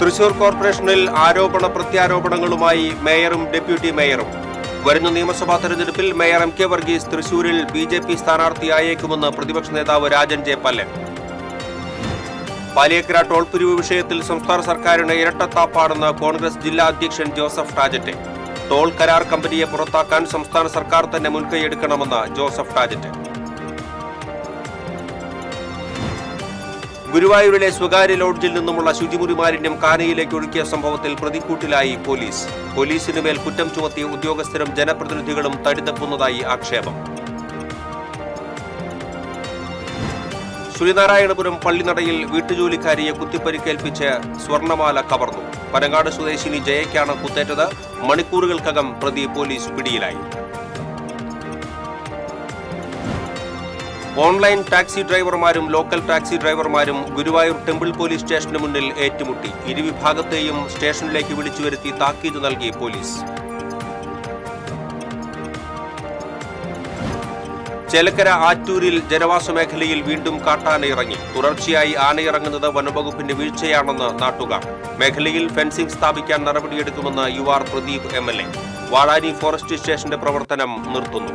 തൃശൂർ കോർപ്പറേഷനിൽ ആരോപണ പ്രത്യാരോപണങ്ങളുമായി മേയറും ഡെപ്യൂട്ടി മേയറും. വരുന്ന നിയമസഭാ തെരഞ്ഞെടുപ്പിൽ മേയർ എം കെ വർഗീസ് തൃശൂരിൽ ബി.ജെ.പി. സ്ഥാനാർത്ഥിയായേക്കുമെന്ന് പ്രതിപക്ഷ നേതാവ് രാജൻ ജെ പല്ലൻ. പാലിയേക്കര ടോൾ പിരിവ് വിഷയത്തിൽ സംസ്ഥാന സർക്കാരിന് ഇരട്ടത്താപ്പാണെന്ന് കോൺഗ്രസ് ജില്ലാ അധ്യക്ഷൻ ജോസഫ് ടാജറ്റ്. ടോൾ കരാർ കമ്പനിയെ പുറത്താക്കാൻ സംസ്ഥാന സർക്കാർ തന്നെ മുൻകൈയെടുക്കണമെന്ന് ജോസഫ് ടാജറ്റ്. ഗുരുവായൂരിലെ സ്വകാര്യ ലോഡ്ജിൽ നിന്നുമുള്ള ശുചിമുറി മാലിന്യം കാനയിലേക്ക് ഒഴുക്കിയ സംഭവത്തിൽ പ്രതിക്കൂട്ടിലായി പോലീസ്. പോലീസിന് മേൽ കുറ്റം ചുമത്തിയ ഉദ്യോഗസ്ഥരും ജനപ്രതിനിധികളും തടിതപ്പുന്നതായി ആക്ഷേപം. ശ്രീനാരായണപുരം പള്ളിനടയിൽ വീട്ടുജോലിക്കാരിയെ കുത്തിപ്പരിക്കേൽപ്പിച്ച് സ്വർണമാല കവർന്നു. പനങ്ങാട് സ്വദേശിനി ജയയ്ക്കാണ് കുത്തേറ്റത്. മണിക്കൂറുകൾക്കകം പ്രതി പോലീസ് പിടിയിലായി. ഓൺലൈൻ ടാക്സി ഡ്രൈവർമാരും ലോക്കൽ ടാക്സി ഡ്രൈവർമാരും ഗുരുവായൂർ ടെമ്പിൾ പോലീസ് സ്റ്റേഷന് മുന്നിൽ ഏറ്റുമുട്ടി. ഇരുവിഭാഗത്തെയും സ്റ്റേഷനിലേക്ക് വിളിച്ചു വരുത്തി താക്കീത് നൽകി പോലീസ്. ചേലക്കര ആറ്റൂരിൽ ജനവാസ മേഖലയിൽ വീണ്ടും കാട്ടാന ഇറങ്ങി. തുടർച്ചയായി ആനയിറങ്ങുന്നത് വനംവകുപ്പിന്റെ വീഴ്ചയാണെന്ന് നാട്ടുകാർ. മേഖലയിൽ ഫെൻസിംഗ് സ്ഥാപിക്കാൻ നടപടിയെടുക്കുമെന്ന് യുവാർ പ്രദീപ് എം.എൽ.എ. വാളാനി ഫോറസ്റ്റ് സ്റ്റേഷന്റെ പ്രവർത്തനം നിർത്തുന്നു.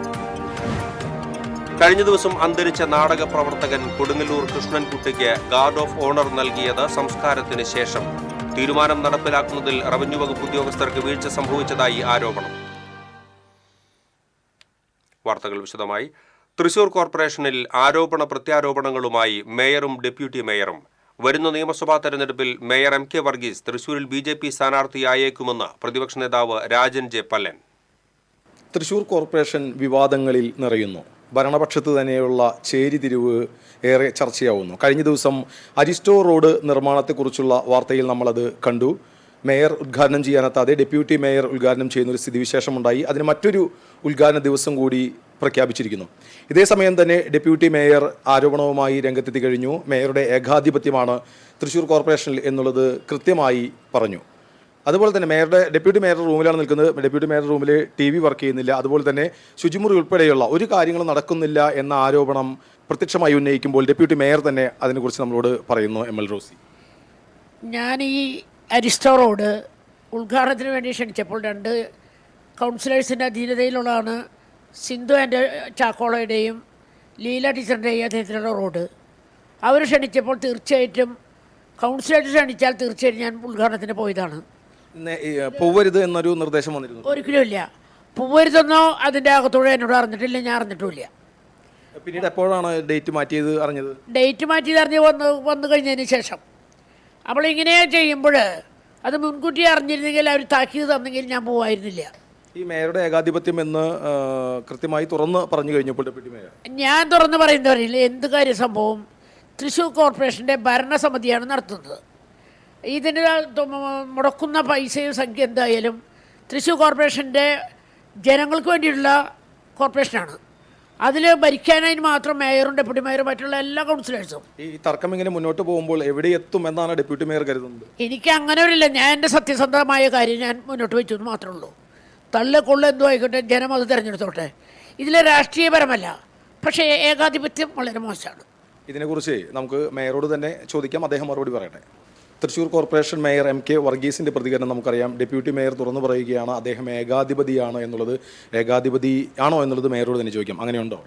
കഴിഞ്ഞ ദിവസം അന്തരിച്ച നാടക പ്രവർത്തകൻ കൊടുങ്ങല്ലൂർ കൃഷ്ണൻകുട്ടിക്ക് ഗാർഡ് ഓഫ് ഓണർ നൽകിയത് സംസ്കാരത്തിന് ശേഷം. തീരുമാനം നടപ്പിലാക്കുന്നതിൽ റവന്യൂ വകുപ്പ് ഉദ്യോഗസ്ഥർക്ക് വീഴ്ച സംഭവിച്ചതായി ആരോപണം. വാർത്തകൾ വിശദമായി. തൃശൂർ കോർപ്പറേഷനിൽ ആരോപണ പ്രത്യാരോപണങ്ങളുമായി മേയറും ഡെപ്യൂട്ടി മേയറും. വരുന്ന നിയമസഭാ തെരഞ്ഞെടുപ്പിൽ മേയർ എം കെ വർഗീസ് തൃശൂരിൽ ബി.ജെ.പി. സ്ഥാനാർത്ഥിയായേക്കുമെന്ന് പ്രതിപക്ഷ നേതാവ് രാജൻ ജെ പല്ലൻ. തൃശൂർ കോർപ്പറേഷൻ വിവാദങ്ങളിൽ നിറയുന്നു. ഭരണപക്ഷത്ത് തന്നെയുള്ള ചേരിതിരിവ് ഏറെ ചർച്ചയാവുന്നു. കഴിഞ്ഞ ദിവസം അരിസ്റ്റോ റോഡ് നിർമ്മാണത്തെക്കുറിച്ചുള്ള വാർത്തയിൽ നമ്മളത് കണ്ടു. മേയർ ഉദ്ഘാടനം ചെയ്യാനെത്താതെ ഡെപ്യൂട്ടി മേയർ ഉദ്ഘാടനം ചെയ്യുന്നൊരു സ്ഥിതിവിശേഷമുണ്ടായി. അതിന് മറ്റൊരു ഉദ്ഘാടന ദിവസം കൂടി പ്രഖ്യാപിച്ചിരിക്കുന്നു. ഇതേസമയം തന്നെ ഡെപ്യൂട്ടി മേയർ ആരോപണവുമായി രംഗത്തെത്തി കഴിഞ്ഞു. മേയറുടെ ഏകാധിപത്യമാണ് തൃശൂർ കോർപ്പറേഷനിൽ എന്നുള്ളത് കൃത്യമായി പറഞ്ഞു. അതുപോലെ തന്നെ ഡെപ്യൂട്ടി മേയറുടെ റൂമിലാണ് നിൽക്കുന്നത്. ഡെപ്യൂട്ടി മേയറുടെ റൂമിൽ TV വർക്ക് ചെയ്യുന്നില്ല. അതുപോലെ തന്നെ ശുചിമുറി ഉൾപ്പെടെയുള്ള ഒരു കാര്യങ്ങളും നടക്കുന്നില്ല എന്ന ആരോപണം പ്രത്യക്ഷമായി ഉന്നയിക്കുമ്പോൾ ഡെപ്യൂട്ടി മേയർ തന്നെ അതിനെക്കുറിച്ച് നമ്മളോട് പറയുന്നു. ML റോസി, ഞാൻ ഈ അരിസ്റ്റോ റോഡ് ഉദ്ഘാടനത്തിന് വേണ്ടി ക്ഷണിച്ചപ്പോൾ 2 കൗൺസിലേഴ്സിൻ്റെ അധീനതയിലുള്ളതാണ് സിന്ധു ആൻഡ് ചാക്കോളയുടെയും ലീല ടീച്ചറിൻ്റെയും അദ്ദേഹത്തിലുള്ള റോഡ്. അവർ ക്ഷണിച്ചപ്പോൾ തീർച്ചയായിട്ടും കൗൺസിലേഴ്സ് ക്ഷണിച്ചാൽ തീർച്ചയായിട്ടും ഞാൻ ഉദ്ഘാടനത്തിന് പോയതാണ്. പോവരുത് എന്നൊരു നിർദ്ദേശം വന്നിരുന്നു? ഒരിക്കലും ഇല്ല. പോവരുതെന്നോ അതിൻ്റെ അകത്തോടെ എന്നോട് അറിഞ്ഞിട്ടില്ല, ഞാൻ അറിഞ്ഞിട്ടുമില്ല. പിന്നീട് എപ്പോഴാണ് ഡേറ്റ് മാറ്റിയത് അറിഞ്ഞത്? ഡേറ്റ് മാറ്റിയത് അറിഞ്ഞ് വന്നു കഴിഞ്ഞതിന് ശേഷം. അപ്പോൾ ഇങ്ങനെ ചെയ്യുമ്പോൾ അത് മുൻകൂട്ടി അറിഞ്ഞിരുന്നെങ്കിൽ അവർ താക്കീത് തന്നെങ്കിൽ ഞാൻ പോവായിരുന്നില്ല. ഈ മേയറുടെ ഏകാധിപത്യം എന്ന് കൃത്യമായി തുറന്ന് പറഞ്ഞു കഴിഞ്ഞപ്പോൾ ഡെപ്യൂട്ടി മേയർ, ഞാൻ തുറന്ന് പറയുന്നവരില്ല എന്ത് കാര്യ സംഭവം തൃശ്ശൂർ കോർപ്പറേഷൻ്റെ ഭരണസമിതിയാണ് നടത്തുന്നത്. ഇതിന് മുടക്കുന്ന പൈസയും സംഖ്യ എന്തായാലും തൃശ്ശൂർ കോർപ്പറേഷൻ്റെ ജനങ്ങൾക്ക് വേണ്ടിയിട്ടുള്ള കോർപ്പറേഷനാണ്. അതിൽ ഭരിക്കാനായി മാത്രം മേയറും ഡെപ്യൂട്ടി മേയറും മറ്റുള്ള എല്ലാ കൗൺസിലേഴ്സും. ഈ തർക്കം ഇങ്ങനെ മുന്നോട്ട് പോകുമ്പോൾ എവിടെ എത്തും എന്നാണ് ഡെപ്യൂട്ടി മേയർ കരുതുന്നത്? എനിക്ക് അങ്ങനെ ഒരില്ല. ഞാൻ എൻ്റെ സത്യസന്ധമായ കാര്യം ഞാൻ മുന്നോട്ട് വെച്ചു എന്ന് മാത്രമേ ഉള്ളൂ. തള്ളക്കൊള്ള എന്തോ ആയിക്കോട്ടെ, ജനം അത് തിരഞ്ഞെടുത്തോട്ടെ. ഇതിലെ രാഷ്ട്രീയപരമല്ല, പക്ഷേ ഏകാധിപത്യം വളരെ മോശമാണ്. ഇതിനെക്കുറിച്ച് നമുക്ക് മേയറോട് തന്നെ ചോദിക്കാം, അദ്ദേഹം മറുപടി പറയട്ടെ. Thrissur corporation mayor M K വർഗീസിൻ്റെ പ്രതികരണം നമുക്കറിയാം. ഡെപ്യൂട്ടി മേയർ തുറന്നു പറയുകയാണ് അദ്ദേഹം ഏകാധിപതിയാണ് എന്നുള്ളത്. ഏകാധിപതി ആണോ എന്നുള്ളത് മേയറോട് തന്നെ ചോദിക്കാം. അങ്ങനെയുണ്ടോ?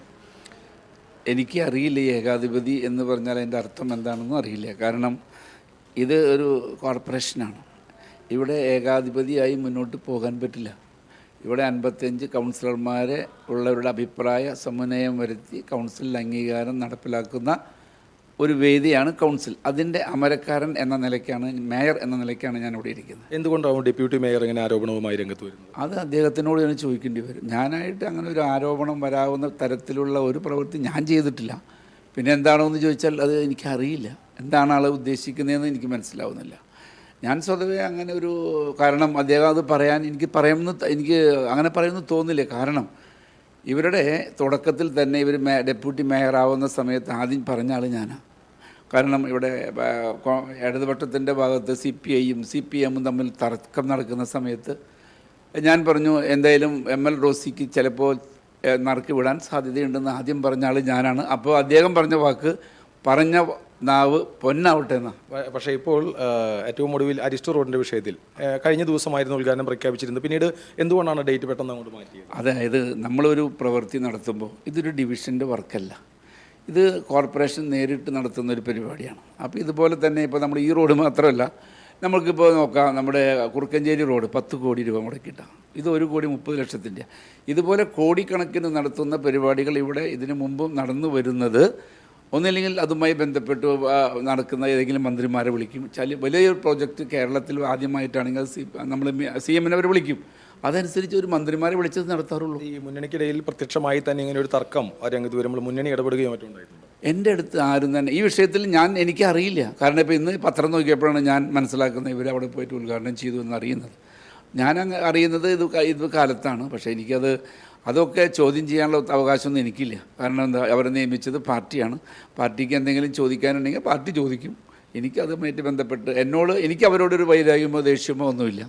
എനിക്ക് അറിയില്ല ഈ ഏകാധിപതി എന്ന് പറഞ്ഞാൽ അതിൻ്റെ അർത്ഥം എന്താണെന്നും അറിയില്ല. കാരണം ഇത് ഒരു കോർപ്പറേഷനാണ്. ഇവിടെ ഏകാധിപതിയായി മുന്നോട്ട് പോകാൻ പറ്റില്ല. ഇവിടെ 55 കൗൺസിലർമാരെ ഉള്ളവരുടെ അഭിപ്രായ സമന്വയം വരുത്തി കൗൺസിലിൽ അംഗീകാരം നടപ്പിലാക്കുന്ന ഒരു വേദിയാണ് കൗൺസിൽ. അതിൻ്റെ അമരക്കാരൻ എന്ന നിലയ്ക്കാണ്, മേയർ എന്ന നിലയ്ക്കാണ് ഞാൻ ഇവിടെ ഇരിക്കുന്നത്. എന്തുകൊണ്ടാവും ഡെപ്യൂട്ടി മേയർ ഇങ്ങനെ ആരോപണവുമായി രംഗത്ത് വരുന്നത്? അത് അദ്ദേഹത്തിനോട് ഞാൻ ചോദിക്കേണ്ടി വരും. ഞാനായിട്ട് അങ്ങനെ ഒരു ആരോപണം വരാവുന്ന തരത്തിലുള്ള ഒരു പ്രവൃത്തി ഞാൻ ചെയ്തിട്ടില്ല. പിന്നെ എന്താണോ എന്ന് ചോദിച്ചാൽ അത് എനിക്കറിയില്ല. എന്താണ് ആൾ ഉദ്ദേശിക്കുന്നതെന്ന് എനിക്ക് മനസ്സിലാവുന്നില്ല. ഞാൻ സ്വതവേ അങ്ങനെ ഒരു കാരണം അദ്ദേഹം അത് പറയാൻ എനിക്ക് അങ്ങനെ പറയുമെന്ന് തോന്നില്ല. കാരണം ഇവരുടെ തുടക്കത്തിൽ തന്നെ ഇവർ ഡെപ്യൂട്ടി മേയറാവുന്ന സമയത്ത് ആദ്യം പറഞ്ഞ ആൾ ഞാനാണ്. കാരണം ഇവിടെ ഇടതുപക്ഷത്തിൻ്റെ ഭാഗത്ത് CPIയും CPMും തമ്മിൽ തർക്കം നടക്കുന്ന സമയത്ത് ഞാൻ പറഞ്ഞു എന്തായാലും ML റോസിക്ക് ചിലപ്പോൾ നറുക്ക് വിടാൻ സാധ്യതയുണ്ടെന്ന് ആദ്യം പറഞ്ഞ ആൾ ഞാനാണ്. അപ്പോൾ അദ്ദേഹം പറഞ്ഞ വാക്ക് പറഞ്ഞ നാവ് പൊന്നാവട്ടെ എന്നാ. പക്ഷേ ഇപ്പോൾ ഏറ്റവും ഒടുവിൽ അരിസ്റ്റോ റോഡിൻ്റെ വിഷയത്തിൽ കഴിഞ്ഞ ദിവസമായിരുന്നു ഉദ്ഘാടനം പ്രഖ്യാപിച്ചിരുന്നത്. പിന്നീട് എന്തുകൊണ്ടാണ് ഡേറ്റ് പെട്ടെന്ന് അങ്ങോട്ട് മാറ്റിയത്? അതായത് നമ്മളൊരു പ്രവൃത്തി നടത്തുമ്പോൾ ഇതൊരു ഡിവിഷൻ്റെ വർക്കല്ല, ഇത് കോർപ്പറേഷൻ നേരിട്ട് നടത്തുന്ന ഒരു പരിപാടിയാണ്. അപ്പോൾ ഇതുപോലെ തന്നെ ഇപ്പോൾ നമ്മൾ ഈ റോഡ് മാത്രമല്ല, നമ്മൾക്കിപ്പോൾ നോക്കാം, നമ്മുടെ കുറുക്കഞ്ചേരി റോഡ് 10 കോടി രൂപ മുടക്കിയിട്ടാണ്, ഇത് 1,30,00,000. ഇതുപോലെ കോടിക്കണക്കിന് നടത്തുന്ന പരിപാടികൾ ഇവിടെ ഇതിനു മുമ്പും നടന്നു വരുന്നത് ഒന്നില്ലെങ്കിൽ അതുമായി ബന്ധപ്പെട്ട് നടക്കുന്ന ഏതെങ്കിലും മന്ത്രിമാരെ വിളിക്കും. വലിയൊരു പ്രോജക്റ്റ് കേരളത്തിൽ ആദ്യമായിട്ടാണെങ്കിൽ നമ്മൾ CM അവർ വിളിക്കും, അതനുസരിച്ച് ഒരു മന്ത്രിമാരെ വിളിച്ചത് നടത്താറുള്ളൂ. ഈ മുന്നണിക്കിടയിൽ പ്രത്യക്ഷമായി തന്നെ ഇങ്ങനെ ഒരു തർക്കം രംഗത്ത് വരുമ്പോൾ മുന്നണി ഇടപെടുകയോ മറ്റുണ്ടായിട്ടുണ്ട്? എൻ്റെ അടുത്ത് ആരും തന്നെ ഈ വിഷയത്തിൽ എനിക്കറിയില്ല. കാരണം ഇപ്പോൾ ഇന്ന് പത്രം നോക്കിയപ്പോഴാണ് ഞാൻ മനസ്സിലാക്കുന്നത് ഇവർ അവിടെ പോയിട്ട് ഉദ്ഘാടനം ചെയ്തു എന്നറിയുന്നത്. ഞാൻ അറിയുന്നത് ഇത് കാലത്താണ്. പക്ഷേ അതൊക്കെ ചോദ്യം ചെയ്യാനുള്ള അവകാശമൊന്നും എനിക്കില്ല. കാരണം എന്താ, അവരെ നിയമിച്ചത് പാർട്ടിയാണ്. പാർട്ടിക്ക് എന്തെങ്കിലും ചോദിക്കാനുണ്ടെങ്കിൽ പാർട്ടി ചോദിക്കും. എനിക്കതുമായിട്ട് ബന്ധപ്പെട്ട് എനിക്ക് അവരോടൊരു വൈരാഗ്യമോ ദേഷ്യമോ ഒന്നുമില്ല.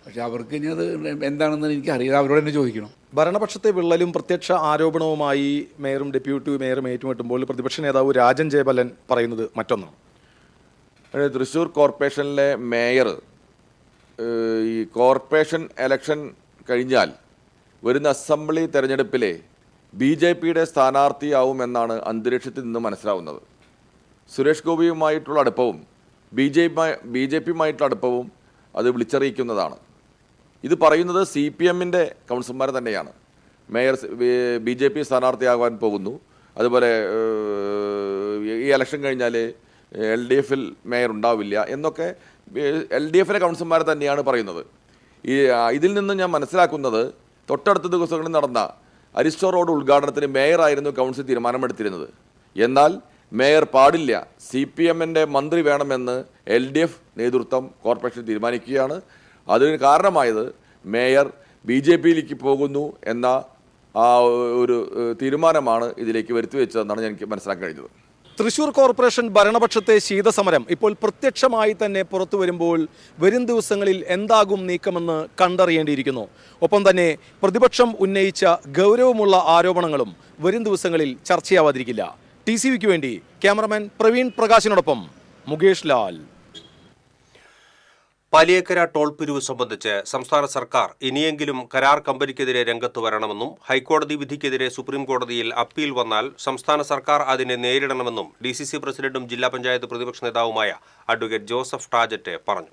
പക്ഷേ അവർക്ക് ഇനി അത് എന്താണെന്ന് എനിക്കറിയാം, അവരോട് തന്നെ ചോദിക്കണം. ഭരണപക്ഷത്തെ വിള്ളലും പ്രത്യക്ഷ ആരോപണവുമായി മേയറും ഡെപ്യൂട്ടി മേയറും ഏറ്റുമുട്ടുമ്പോൾ പ്രതിപക്ഷ നേതാവ് രാജൻ ജയപാലൻ പറയുന്നത് മറ്റൊന്നാണ്. തൃശ്ശൂർ കോർപ്പറേഷനിലെ മേയർ ഈ കോർപ്പറേഷൻ ഇലക്ഷൻ കഴിഞ്ഞാൽ വരുന്ന അസംബ്ലി തെരഞ്ഞെടുപ്പിലെ BJPയുടെ സ്ഥാനാർത്ഥിയാവുമെന്നാണ് അന്തരീക്ഷത്തിൽ നിന്ന് മനസ്സിലാവുന്നത്. സുരേഷ് ഗോപിയുമായിട്ടുള്ള അടുപ്പവും BJPയുമായിട്ടുള്ള അടുപ്പവും അത് വിളിച്ചറിയിക്കുന്നതാണ്. ഇത് പറയുന്നത് CPMൻ്റെ കൗൺസിലർമാർ തന്നെയാണ്. മേയർ BJP സ്ഥാനാർത്ഥിയാകാൻ പോകുന്നു, അതുപോലെ ഈ ഇലക്ഷൻ കഴിഞ്ഞാൽ LDFൽ മേയർ ഉണ്ടാവില്ല എന്നൊക്കെ LDFലെ കൗൺസിലർമാർ തന്നെയാണ് പറയുന്നത്. ഇതിൽ നിന്ന് ഞാൻ മനസ്സിലാക്കുന്നത് തൊട്ടടുത്ത ദിവസങ്ങളിൽ നടന്ന അരിസ്റ്റോ റോഡ് ഉദ്ഘാടനത്തിന് മേയറായിരുന്നു കൗൺസിൽ തീരുമാനമെടുത്തിരുന്നത്. എന്നാൽ മേയർ പാടില്ല, CPMൻ്റെ മന്ത്രി വേണമെന്ന് LDF നേതൃത്വം കോർപ്പറേഷൻ തീരുമാനിക്കുകയാണ്. അതിന് കാരണമായത് മേയർ BJPയിലേക്ക് പോകുന്നു എന്ന ആ ഒരു തീരുമാനമാണ് ഇതിലേക്ക് വരുത്തിവെച്ചതെന്നാണ് എനിക്ക് മനസ്സിലാക്കാൻ കഴിഞ്ഞത്. തൃശൂർ കോർപ്പറേഷൻ ഭരണപക്ഷത്തെ ശീതസമരം ഇപ്പോൾ പ്രത്യക്ഷമായി തന്നെ പുറത്തു വരുമ്പോൾ വരും ദിവസങ്ങളിൽ എന്താകും നീക്കമെന്ന് കണ്ടറിയേണ്ടിയിരിക്കുന്നു. ഒപ്പം തന്നെ പ്രതിപക്ഷം ഉന്നയിച്ച ഗൗരവമുള്ള ആരോപണങ്ങളും വരും ദിവസങ്ങളിൽ ചർച്ചയാവാതിരിക്കില്ല. TCVക്ക് വേണ്ടി ക്യാമറമാൻ പ്രവീൺ പ്രകാശിനോടൊപ്പം മുകേഷ് ലാൽ. പാലിയേക്കര ടോൾ പിരിവ് സംബന്ധിച്ച് സംസ്ഥാന സർക്കാർ ഇനിയെങ്കിലും കരാർ കമ്പനിക്കെതിരെ രംഗത്ത് വരണമെന്നും ഹൈക്കോടതി വിധിക്കെതിരെ സുപ്രീം കോടതിയിൽ അപ്പീൽ വന്നാൽ സംസ്ഥാന സർക്കാർ അതിനെ നേരിടണമെന്നും DCC പ്രസിഡന്റും ജില്ലാ പഞ്ചായത്ത് പ്രതിപക്ഷ നേതാവുമായ അഡ്വക്കേറ്റ് ജോസഫ് ടാജറ്റ് പറഞ്ഞു.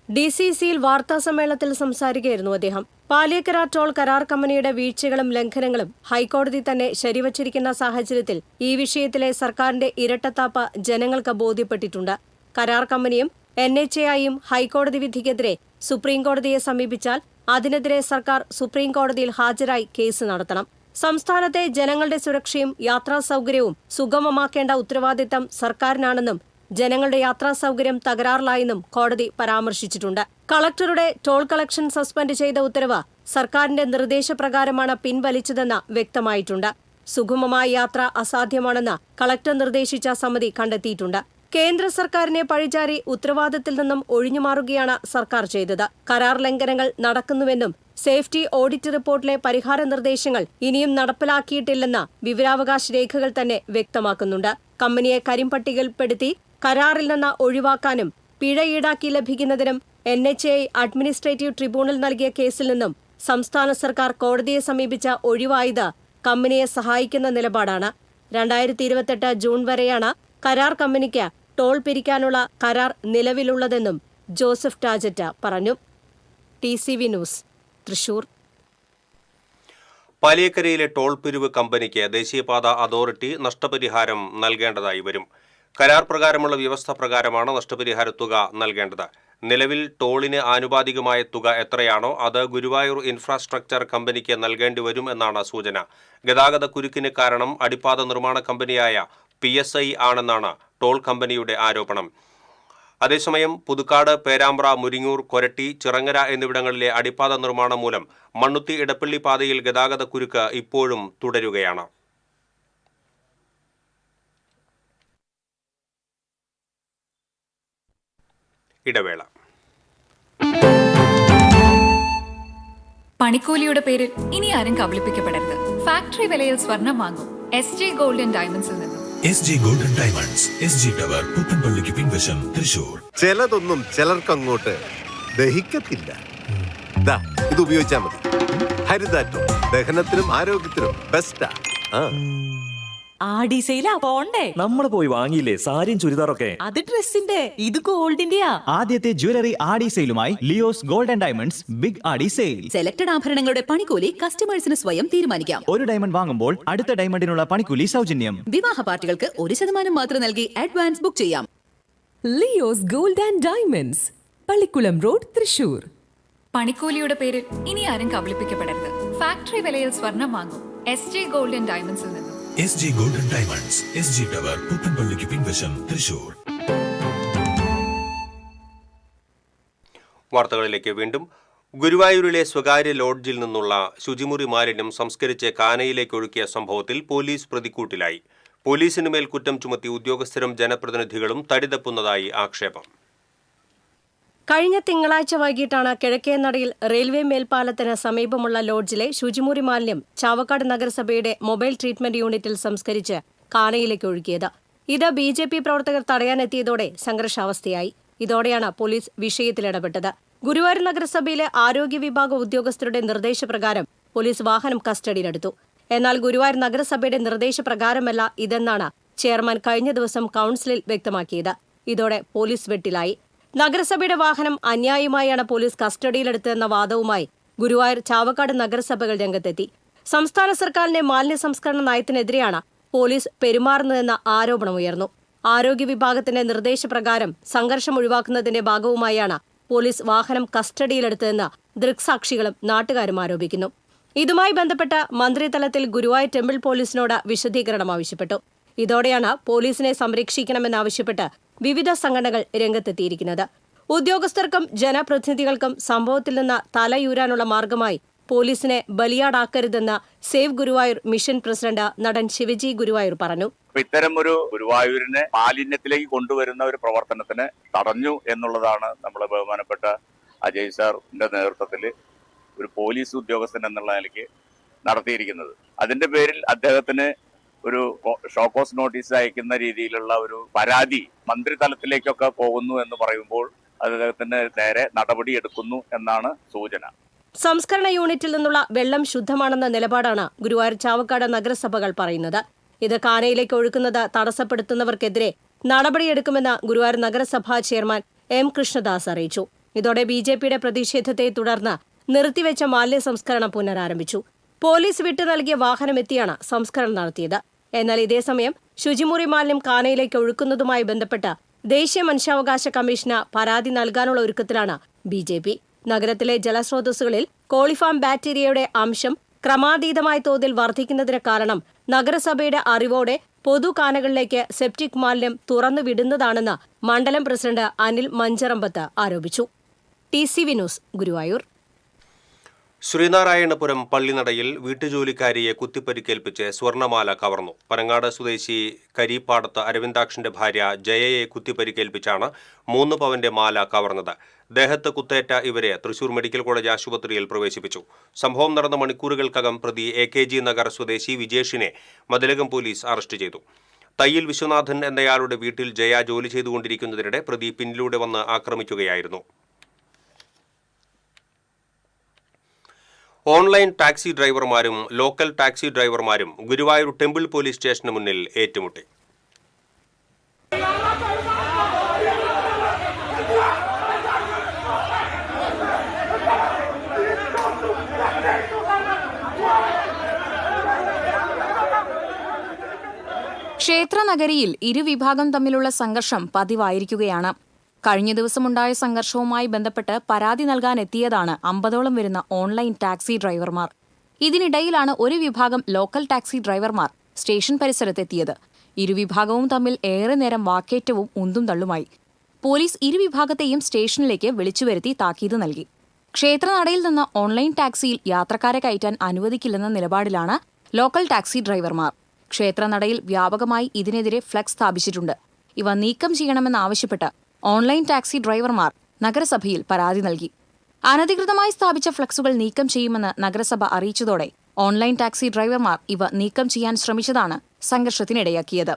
DCCയിൽ വാർത്താസമ്മേളനത്തിൽ സംസാരിക്കുകയായിരുന്നു അദ്ദേഹം. പാലിയേക്കര ടോൾ കരാർ കമ്പനിയുടെ വീഴ്ചകളും ലംഘനങ്ങളും ഹൈക്കോടതി തന്നെ ശരിവച്ചിരിക്കുന്ന സാഹചര്യത്തിൽ ഈ വിഷയത്തിലെ സർക്കാരിന്റെ ഇരട്ടത്താപ്പ് ജനങ്ങൾക്ക് ബോധ്യപ്പെട്ടിട്ടുണ്ട്. കരാർ കമ്പനിയും NHAIയും ഹൈക്കോടതി വിധിക്കെതിരെ സുപ്രീംകോടതിയെ സമീപിച്ചാൽ അതിനെതിരെ സർക്കാർ സുപ്രീംകോടതിയിൽ ഹാജരായി കേസ് നടത്തണം. സംസ്ഥാനത്തെ ജനങ്ങളുടെ സുരക്ഷയും യാത്രാ സൗകര്യവും സുഗമമാക്കേണ്ട ഉത്തരവാദിത്തം സർക്കാരിനാണെന്നും ജനങ്ങളുടെ യാത്രാ സൗകര്യം തകരാറിലായെന്നും കോടതി പരാമർശിച്ചിട്ടുണ്ട്. കളക്ടറുടെ ടോൾ കളക്ഷൻ സസ്പെൻഡ് ചെയ്ത ഉത്തരവ് സർക്കാരിന്റെ നിർദ്ദേശപ്രകാരമാണ് പിൻവലിച്ചതെന്ന് വ്യക്തമായിട്ടുണ്ട്. സുഗമമായ യാത്ര അസാധ്യമാണെന്ന് കളക്ടർ നിർദ്ദേശിച്ച സമിതി കണ്ടെത്തിയിട്ടുണ്ട്. കേന്ദ്ര സർക്കാരിനെ പഴിചാരി ഉത്തരവാദിത്തത്തിൽ നിന്നും ഒഴിഞ്ഞുമാറുകയാണ് സർക്കാർ ചെയ്തത്. കരാർ ലംഘനങ്ങൾ നടക്കുന്നുവെന്നും സേഫ്റ്റി ഓഡിറ്റ് റിപ്പോർട്ടിലെ പരിഹാര നിർദ്ദേശങ്ങൾ ഇനിയും നടപ്പിലാക്കിയിട്ടില്ലെന്ന് വിവരാവകാശ രേഖകൾ തന്നെ വ്യക്തമാക്കുന്നുണ്ട്. കമ്പനിയെ കരിമ്പട്ടികയിൽപ്പെടുത്തി കരാറിൽ നിന്ന് ഒഴിവാക്കാനും പിഴ ഈടാക്കി ലഭിക്കുന്നതിനും NHAI അഡ്മിനിസ്ട്രേറ്റീവ് ട്രിബ്യൂണൽ നൽകിയ കേസിൽ നിന്നും സംസ്ഥാന സർക്കാർ കോടതിയെ സമീപിച്ച ഒഴിവായത് കമ്പനിയെ സഹായിക്കുന്ന നിലപാടാണ്. 2028 ജൂൺ വരെയാണ് കരാർ കമ്പനിക്ക് ടോൾ പിരിക്കാനുള്ള കരാർ നിലവിലുള്ളതെന്നും ജോസഫ് ടാജറ്റ് പറഞ്ഞു. TCV news, Thrissur. പാലിയേക്കരയിലെ ടോൾ പിരിവ് കമ്പനിക്ക് ദേശീയപാത അതോറിറ്റി നഷ്ടപരിഹാരം നൽകേണ്ടതായി വരും. കരാർ പ്രകാരമുള്ള വ്യവസ്ഥ പ്രകാരമാണ് നഷ്ടപരിഹാര തുക നൽകേണ്ടത്. നിലവിൽ ടോളിന് ആനുപാതികമായ തുക എത്രയാണോ അത് ഗുരുവായൂർ ഇൻഫ്രാസ്ട്രക്ചർ കമ്പനിക്ക് നൽകേണ്ടി വരും എന്നാണ് സൂചന. ഗതാഗത കുരുക്കിന് കാരണം അടിപ്പാത നിർമ്മാണ കമ്പനിയായ PSI ആണെന്നാണ് ടോൾ കമ്പനിയുടെ ആരോപണം. അതേസമയം പുതുക്കാട്, പേരാമ്പ്ര, മുരിങ്ങൂർ, കൊരട്ടി, ചിറങ്ങര എന്നിവിടങ്ങളിലെ അടിപ്പാത നിർമ്മാണം മൂലം മണ്ണുത്തി ഇടപ്പള്ളി പാതയിൽ ഗതാഗത കുരുക്ക് ഇപ്പോഴും തുടരുകയാണ്. ഇടവേള. പണിക്കൂലിയുടെ പേരിൽ ഇനി ആരും കബളിപ്പിക്കപ്പെടരുത്. ഫാക്ടറി വിലയിൽ സ്വർണം വാങ്ങും SJ ഗോൾഡ് ആൻഡ് ഡയമണ്ട്സിൽ നിന്നും. SG Golden Diamonds, SG Tower, പൂപ്പൻപള്ളിക്ക് പിൻവശം, Thrissur. ചിലതൊന്നും ചിലർക്കങ്ങോട്ട് ദഹിക്കത്തില്ല. ദാ ഇത് ഉപയോഗിച്ചാൽ മതി. ഹരിതാറ്റോ ദഹനത്തിനും ആരോഗ്യത്തിനും ബെസ്റ്റാ. ആടി സെയിലാ പോണ്ടേ? നമ്മൾ പോയി വാങ്ങിയില്ലേ സാരിയും ചുരിദാറൊക്കെ? അത് ഡ്രസ്സിന്റെ, ഇത് ഗോൾഡിന്റെയാ. ആദ്യത്തെ ജ്വല്ലറി ആടി സെയിലുമായി ലിയോസ് ഗോൾഡൻ ഡയമണ്ട്സ് ബിഗ് ആടി സെയിൽ. സെലക്ടഡ് ആഭരണങ്ങളുടെ പണിക്കൂലി കസ്റ്റമേഴ്സിന് സ്വയം തീരുമാനിക്കാം. ഒരു ഡയമണ്ട് വാങ്ങുമ്പോൾ അടുത്ത ഡയമണ്ടിനുള്ള പണിക്കൂലി സൗജന്യം. വിവാഹ പാർട്ടികൾക്ക് 1% മാത്രം നൽകി അഡ്വാൻസ് ബുക്ക് ചെയ്യാം. Leo's gold and diamonds, Pallikkulam road, Thrissur. പണിക്കൂലിയുടെ പേരിൽ ഇനി ആരും കബളിപ്പിക്കപ്പെടരുത്. ഫാക്ടറി വിലയിൽ സ്വർണം വാങ്ങും SG ഗോൾഡ് ആൻഡ് ഡയമണ്ട്സിൽ നിന്നും. SG Golden Diamonds, SG Tower, പൂപ്പൻപള്ളിക്ക് പിൻവശം, Thrissur. വാർത്തകളിലേക്ക് വീണ്ടും. ഗുരുവായൂരിലെ സ്വകാര്യ ലോഡ്ജിൽ നിന്നുള്ള ശുചിമുറി മാലിന്യം സംസ്കരിച്ച് കാനയിലേക്ക് ഒഴുക്കിയ സംഭവത്തിൽ പോലീസ് പ്രതിക്കൂട്ടിലായി. പോലീസിന് മേൽ കുറ്റം ചുമത്തി ഉദ്യോഗസ്ഥരും ജനപ്രതിനിധികളും തടിതപ്പുന്നതായി ആക്ഷേപം. കഴിഞ്ഞ തിങ്കളാഴ്ച വൈകിട്ടാണ് കിഴക്കേനടയിൽ റെയിൽവേ മേൽപ്പാലത്തിന് സമീപമുള്ള ലോഡ്ജിലെ ശുചിമുറി മാലിന്യം ചാവക്കാട് നഗരസഭയുടെ മൊബൈൽ ട്രീറ്റ്മെന്റ് യൂണിറ്റിൽ സംസ്കരിച്ച് കാനയിലേക്ക് ഒഴുക്കിയത്. ഇത് BJP പ്രവർത്തകർ തടയാനെത്തിയതോടെ സംഘർഷാവസ്ഥയായി. ഇതോടെയാണ് പോലീസ് വിഷയത്തിലിടപെട്ടത്. ഗുരുവായൂർ നഗരസഭയിലെ ആരോഗ്യ വിഭാഗ ഉദ്യോഗസ്ഥരുടെ നിർദ്ദേശപ്രകാരം പോലീസ് വാഹനം കസ്റ്റഡിയിലെടുത്തു. എന്നാൽ ഗുരുവായൂർ നഗരസഭയുടെ നിർദ്ദേശപ്രകാരമല്ല ഇതെന്നാണ് ചെയർമാൻ കഴിഞ്ഞ ദിവസം കൌൺസിലിൽ വ്യക്തമാക്കിയത്. ഇതോടെ പോലീസ് വെട്ടിലായി. നഗരസഭയുടെ വാഹനം അന്യായമായാണ് പോലീസ് കസ്റ്റഡിയിലെടുത്തതെന്ന വാദവുമായി ഗുരുവായൂർ ചാവക്കാട് നഗരസഭകൾ രംഗത്തെത്തി. സംസ്ഥാന സർക്കാരിന്റെ മാലിന്യ സംസ്കരണ നയത്തിനെതിരെയാണ് പോലീസ് പെരുമാറുന്നതെന്ന ആരോപണമുയർന്നു. ആരോഗ്യ വിഭാഗത്തിന്റെ നിർദ്ദേശപ്രകാരം സംഘർഷം ഒഴിവാക്കുന്നതിന്റെ ഭാഗവുമായാണ് പോലീസ് വാഹനം കസ്റ്റഡിയിലെടുത്തതെന്ന് ദൃക്സാക്ഷികളും നാട്ടുകാരും ആരോപിക്കുന്നു. ഇതുമായി ബന്ധപ്പെട്ട് മന്ത്രിതലത്തിൽ ഗുരുവായൂർ ടെമ്പിൾ പോലീസിനോട് വിശദീകരണം ആവശ്യപ്പെട്ടു. ഇതോടെയാണ് പോലീസിനെ സംരക്ഷിക്കണമെന്നാവശ്യപ്പെട്ട് വിവിധ സംഘടനകൾ രംഗത്തെത്തിയിരിക്കുന്നത്. ഉദ്യോഗസ്ഥർക്കും ജനപ്രതിനിധികൾക്കും സംഭവത്തിൽ നിന്ന് തലയൂരാനുള്ള മാർഗമായി പോലീസിനെ ബലിയാടാക്കരുതെന്ന് സേവ് ഗുരുവായൂർ മിഷൻ പ്രസിഡന്റ് നടൻ ശിവജി ഗുരുവായൂർ പറഞ്ഞു. ഇത്തരം ഒരു ഗുരുവായൂരിനെ മാലിന്യത്തിലേക്ക് കൊണ്ടുവരുന്ന ഒരു പ്രവർത്തനത്തിന് തടഞ്ഞു എന്നുള്ളതാണ് നമ്മൾ ബഹുമാനപ്പെട്ട അജയ് സാറിന്റെ നേതൃത്വത്തിൽ ഒരു പോലീസ് ഉദ്യോഗസ്ഥൻ എന്നുള്ള നിലയ്ക്ക് നടത്തിയിരിക്കുന്നത്. അതിന്റെ പേരിൽ അദ്ദേഹത്തിന് ഒരു ഷോക്കോസ് നോട്ടീസ് അയക്കുന്ന രീതിയിലുള്ള ഒരു പരാതി മന്ത്രിതലത്തിലേക്കൊക്കെ പോകുന്നു എന്ന് പറയുമ്പോൾ അദ്ദേഹത്തിന് നേരെ നടപടിയെടുക്കുന്നു എന്നാണ് സൂചന. സംസ്കരണ യൂണിറ്റിൽ നിന്നുള്ള വെള്ളം ശുദ്ധമാണെന്ന നിലപാടാണ് ഗുരുവായൂർ ചാവക്കാട് നഗരസഭകൾ പറയുന്നത്. ഇത് കാനയിലേക്ക് ഒഴുക്കുന്നത് തടസ്സപ്പെടുത്തുന്നവർക്കെതിരെ നടപടിയെടുക്കുമെന്ന് ഗുരുവായൂർ നഗരസഭാ ചെയർമാൻ M കൃഷ്ണദാസ് അറിയിച്ചു. ഇതോടെ BJPയുടെ പ്രതിഷേധത്തെ തുടർന്ന് നിർത്തിവെച്ച മാലിന്യ സംസ്കരണം പുനരാരംഭിച്ചു. പോലീസ് വിട്ടു നൽകിയ വാഹനമെത്തിയാണ് സംസ്കരണം നടത്തിയത്. എന്നാൽ ഇതേസമയം ശുചിമുറി മാലിന്യം കാനയിലേക്ക് ഒഴുക്കുന്നതുമായി ബന്ധപ്പെട്ട് ദേശീയ മനുഷ്യാവകാശ കമ്മീഷന് പരാതി നൽകാനുള്ള ഒരുക്കത്തിലാണ് BJP. നഗരത്തിലെ ജലസ്രോതസ്സുകളിൽ കോളിഫാം ബാക്ടീരിയയുടെ അംശം ക്രമാതീതമായ തോതിൽ വർദ്ധിക്കുന്നതിന് കാരണം നഗരസഭയുടെ അറിവോടെ പൊതുകാനകളിലേക്ക് സെപ്റ്റിക് മാലിന്യം തുറന്നു വിടുന്നതാണെന്ന് മണ്ഡലം പ്രസിഡന്റ് അനിൽ മഞ്ചറമ്പത്ത് ആരോപിച്ചു. TCV news, Guruvayur. ശ്രീനാരായണപുരം പള്ളിനടയിൽ വീട്ടുജോലിക്കാരിയെ കുത്തിപ്പരിക്കേൽപ്പിച്ച് സ്വർണമാല കവർന്നു. പനങ്ങാട് സ്വദേശി കരിപ്പാടത്ത് അരവിന്ദാക്ഷന്റെ ഭാര്യ ജയയെ കുത്തിപ്പരിക്കേൽപ്പിച്ചാണ് 3 പവന്റെ മാല കവർന്നത്. ദേഹത്ത് കുത്തേറ്റ ഇവരെ തൃശൂർ മെഡിക്കൽ കോളേജ് ആശുപത്രിയിൽ പ്രവേശിപ്പിച്ചു. സംഭവം നടന്ന മണിക്കൂറുകൾക്കകം പ്രതി AKG നഗർ സ്വദേശി വിജേഷിനെ മതിലകം പോലീസ് അറസ്റ്റ് ചെയ്തു. തയ്യിൽ വിശ്വനാഥൻ എന്നയാളുടെ വീട്ടിൽ ജയ ജോലി ചെയ്തുകൊണ്ടിരിക്കുന്നതിനിടെ പ്രതി പിന്നിലൂടെ വന്ന് ആക്രമിക്കുകയായിരുന്നു. ഓൺലൈൻ ടാക്സി ഡ്രൈവർമാരും ലോക്കൽ ടാക്സി ഡ്രൈവർമാരും ഗുരുവായൂർ ടെമ്പിൾ പോലീസ് സ്റ്റേഷന് മുന്നിൽ ഏറ്റുമുട്ടി. ക്ഷേത്രനഗരിയിൽ ഇരുവിഭാഗം തമ്മിലുള്ള സംഘർഷം പതിവായിരിക്കുകയാണ്. കഴിഞ്ഞ ദിവസമുണ്ടായ സംഘർഷവുമായി ബന്ധപ്പെട്ട് പരാതി നൽകാനെത്തിയതാണ് 50ഓളം വരുന്ന ഓൺലൈൻ ടാക്സി ഡ്രൈവർമാർ. ഇതിനിടയിലാണ് ഒരു വിഭാഗം ലോക്കൽ ടാക്സി ഡ്രൈവർമാർ സ്റ്റേഷൻ പരിസരത്തെത്തിയത്. ഇരുവിഭാഗവും തമ്മിൽ ഏറെ നേരം വാക്കേറ്റവും ഉന്തും തള്ളുമായി. പോലീസ് ഇരുവിഭാഗത്തെയും സ്റ്റേഷനിലേക്ക് വിളിച്ചുവരുത്തി താക്കീത് നൽകി. ക്ഷേത്രനടയിൽ നിന്ന് ഓൺലൈൻ ടാക്സിയിൽ യാത്രക്കാരെ കയറ്റാൻ അനുവദിക്കില്ലെന്ന നിലപാടിലാണ് ലോക്കൽ ടാക്സി ഡ്രൈവർമാർ. ക്ഷേത്രനടയിൽ വ്യാപകമായി ഇതിനെതിരെ ഫ്ലക്സ് സ്ഥാപിച്ചിട്ടുണ്ട്. ഇവ നീക്കം ചെയ്യണമെന്നാവശ്യപ്പെട്ട് ഓൺലൈൻ ടാക്സി ഡ്രൈവർമാർ നഗരസഭയിൽ പരാതി നൽകി. അനധികൃതമായി സ്ഥാപിച്ച ഫ്ലക്സുകൾ നീക്കം ചെയ്യുമെന്ന് നഗരസഭ അറിയിച്ചതോടെ ഓൺലൈൻ ടാക്സി ഡ്രൈവർമാർ ഇവ നീക്കം ചെയ്യാൻ ശ്രമിച്ചതാണ് സംഘർഷത്തിനിടയാക്കിയത്.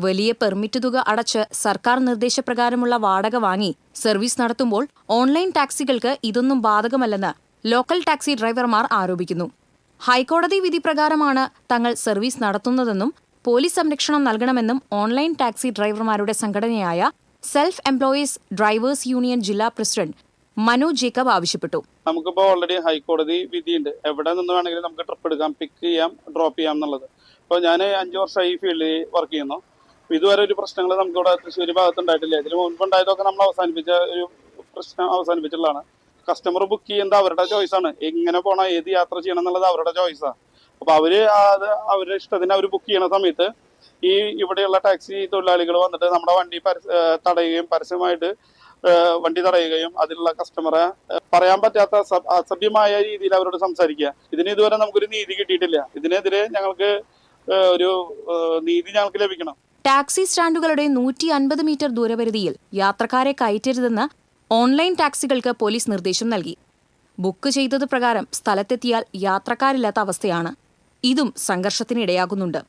വലിയ പെർമിറ്റ് തുക അടച്ച് സർക്കാർ നിർദ്ദേശപ്രകാരമുള്ള വാടക വാങ്ങി സർവീസ് നടത്തുമ്പോൾ ഓൺലൈൻ ടാക്സികൾക്ക് ഇതൊന്നും ബാധകമല്ലെന്ന് ലോക്കൽ ടാക്സി ഡ്രൈവർമാർ ആരോപിക്കുന്നു. ഹൈക്കോടതി വിധി പ്രകാരമാണ് തങ്ങൾ സർവീസ് നടത്തുന്നതെന്നും പോലീസ് സംരക്ഷണം നൽകണമെന്നും ഓൺലൈൻ ടാക്സി ഡ്രൈവർമാരുടെ സംഘടനയായ സെൽഫ് എംപ്ലോയീസ് ഡ്രൈവേഴ്സ് യൂണിയൻ ജില്ലാ പ്രസിഡന്റ് മനോജ് ജേക്കബ് ആവശ്യപ്പെട്ടു. നമുക്കിപ്പോൾ ഓൾറെഡി ഹൈക്കോടതി വിധിയുണ്ട്. എവിടെ നിന്ന് വേണമെങ്കിലും നമുക്ക് ട്രിപ്പ് എടുക്കാം, പിക്ക് ചെയ്യാം, ഡ്രോപ്പ് ചെയ്യാം എന്നുള്ളത്. അപ്പോൾ ഞാൻ 5 വർഷമായി ഈ ഫീൽഡിൽ വർക്ക് ചെയ്യുന്നു. ഇതുവരെ ഒരു പ്രശ്നങ്ങൾ നമുക്കിവിടെ തൃശ്ശൂർ ഭാഗത്തുണ്ടായിട്ടില്ല. ഇതിന് മുൻപുണ്ടായതൊക്കെ നമ്മൾ അവസാനിപ്പിച്ച ഒരു പ്രശ്നം അവസാനിപ്പിച്ചിട്ടുള്ളതാണ്. കസ്റ്റമർ ബുക്ക് ചെയ്യുന്നത് അവരുടെ ചോയ്സാണ്. എങ്ങനെ പോകണം, ഏത് യാത്ര ചെയ്യണം എന്നുള്ളത് അവരുടെ ചോയ്സാണ്. അപ്പോൾ അവരുടെ ഇഷ്ടത്തിന് അവർ ബുക്ക് ചെയ്യണ സമയത്ത് ഇവിടെയുള്ള ടാക്സി തൊഴിലാളികൾ വന്നിട്ട് നമ്മുടെ വണ്ടി തടയുകയും പരസ്യമായിട്ട് വണ്ടി തടയുകയും അതിലുള്ള കസ്റ്റമറെ പറയാൻ പറ്റാത്ത അസഭ്യമായ രീതിയിൽ അവരോട് സംസാരിക്കുക. ഇതിന് ഇതുവരെ നമുക്കൊരു നീതി കിട്ടിയിട്ടില്ല. ഇതിനെതിരെ ഞങ്ങൾക്ക് ഒരു നീതി ഞങ്ങൾക്ക് ലഭിക്കണം. ടാക്സി സ്റ്റാൻഡുകളുടെ 150 മീറ്റർ ദൂരപരിധിയിൽ യാത്രക്കാരെ കയറ്റരുതെന്ന് ഓൺലൈൻ ടാക്സികൾക്ക് പോലീസ് നിർദ്ദേശം നൽകി. ബുക്ക് ചെയ്തത് പ്രകാരം സ്ഥലത്തെത്തിയാൽ യാത്രക്കാരില്ലാത്ത അവസ്ഥയാണ്. ഇതും സംഘർഷത്തിനിടയാകുന്നുണ്ട്.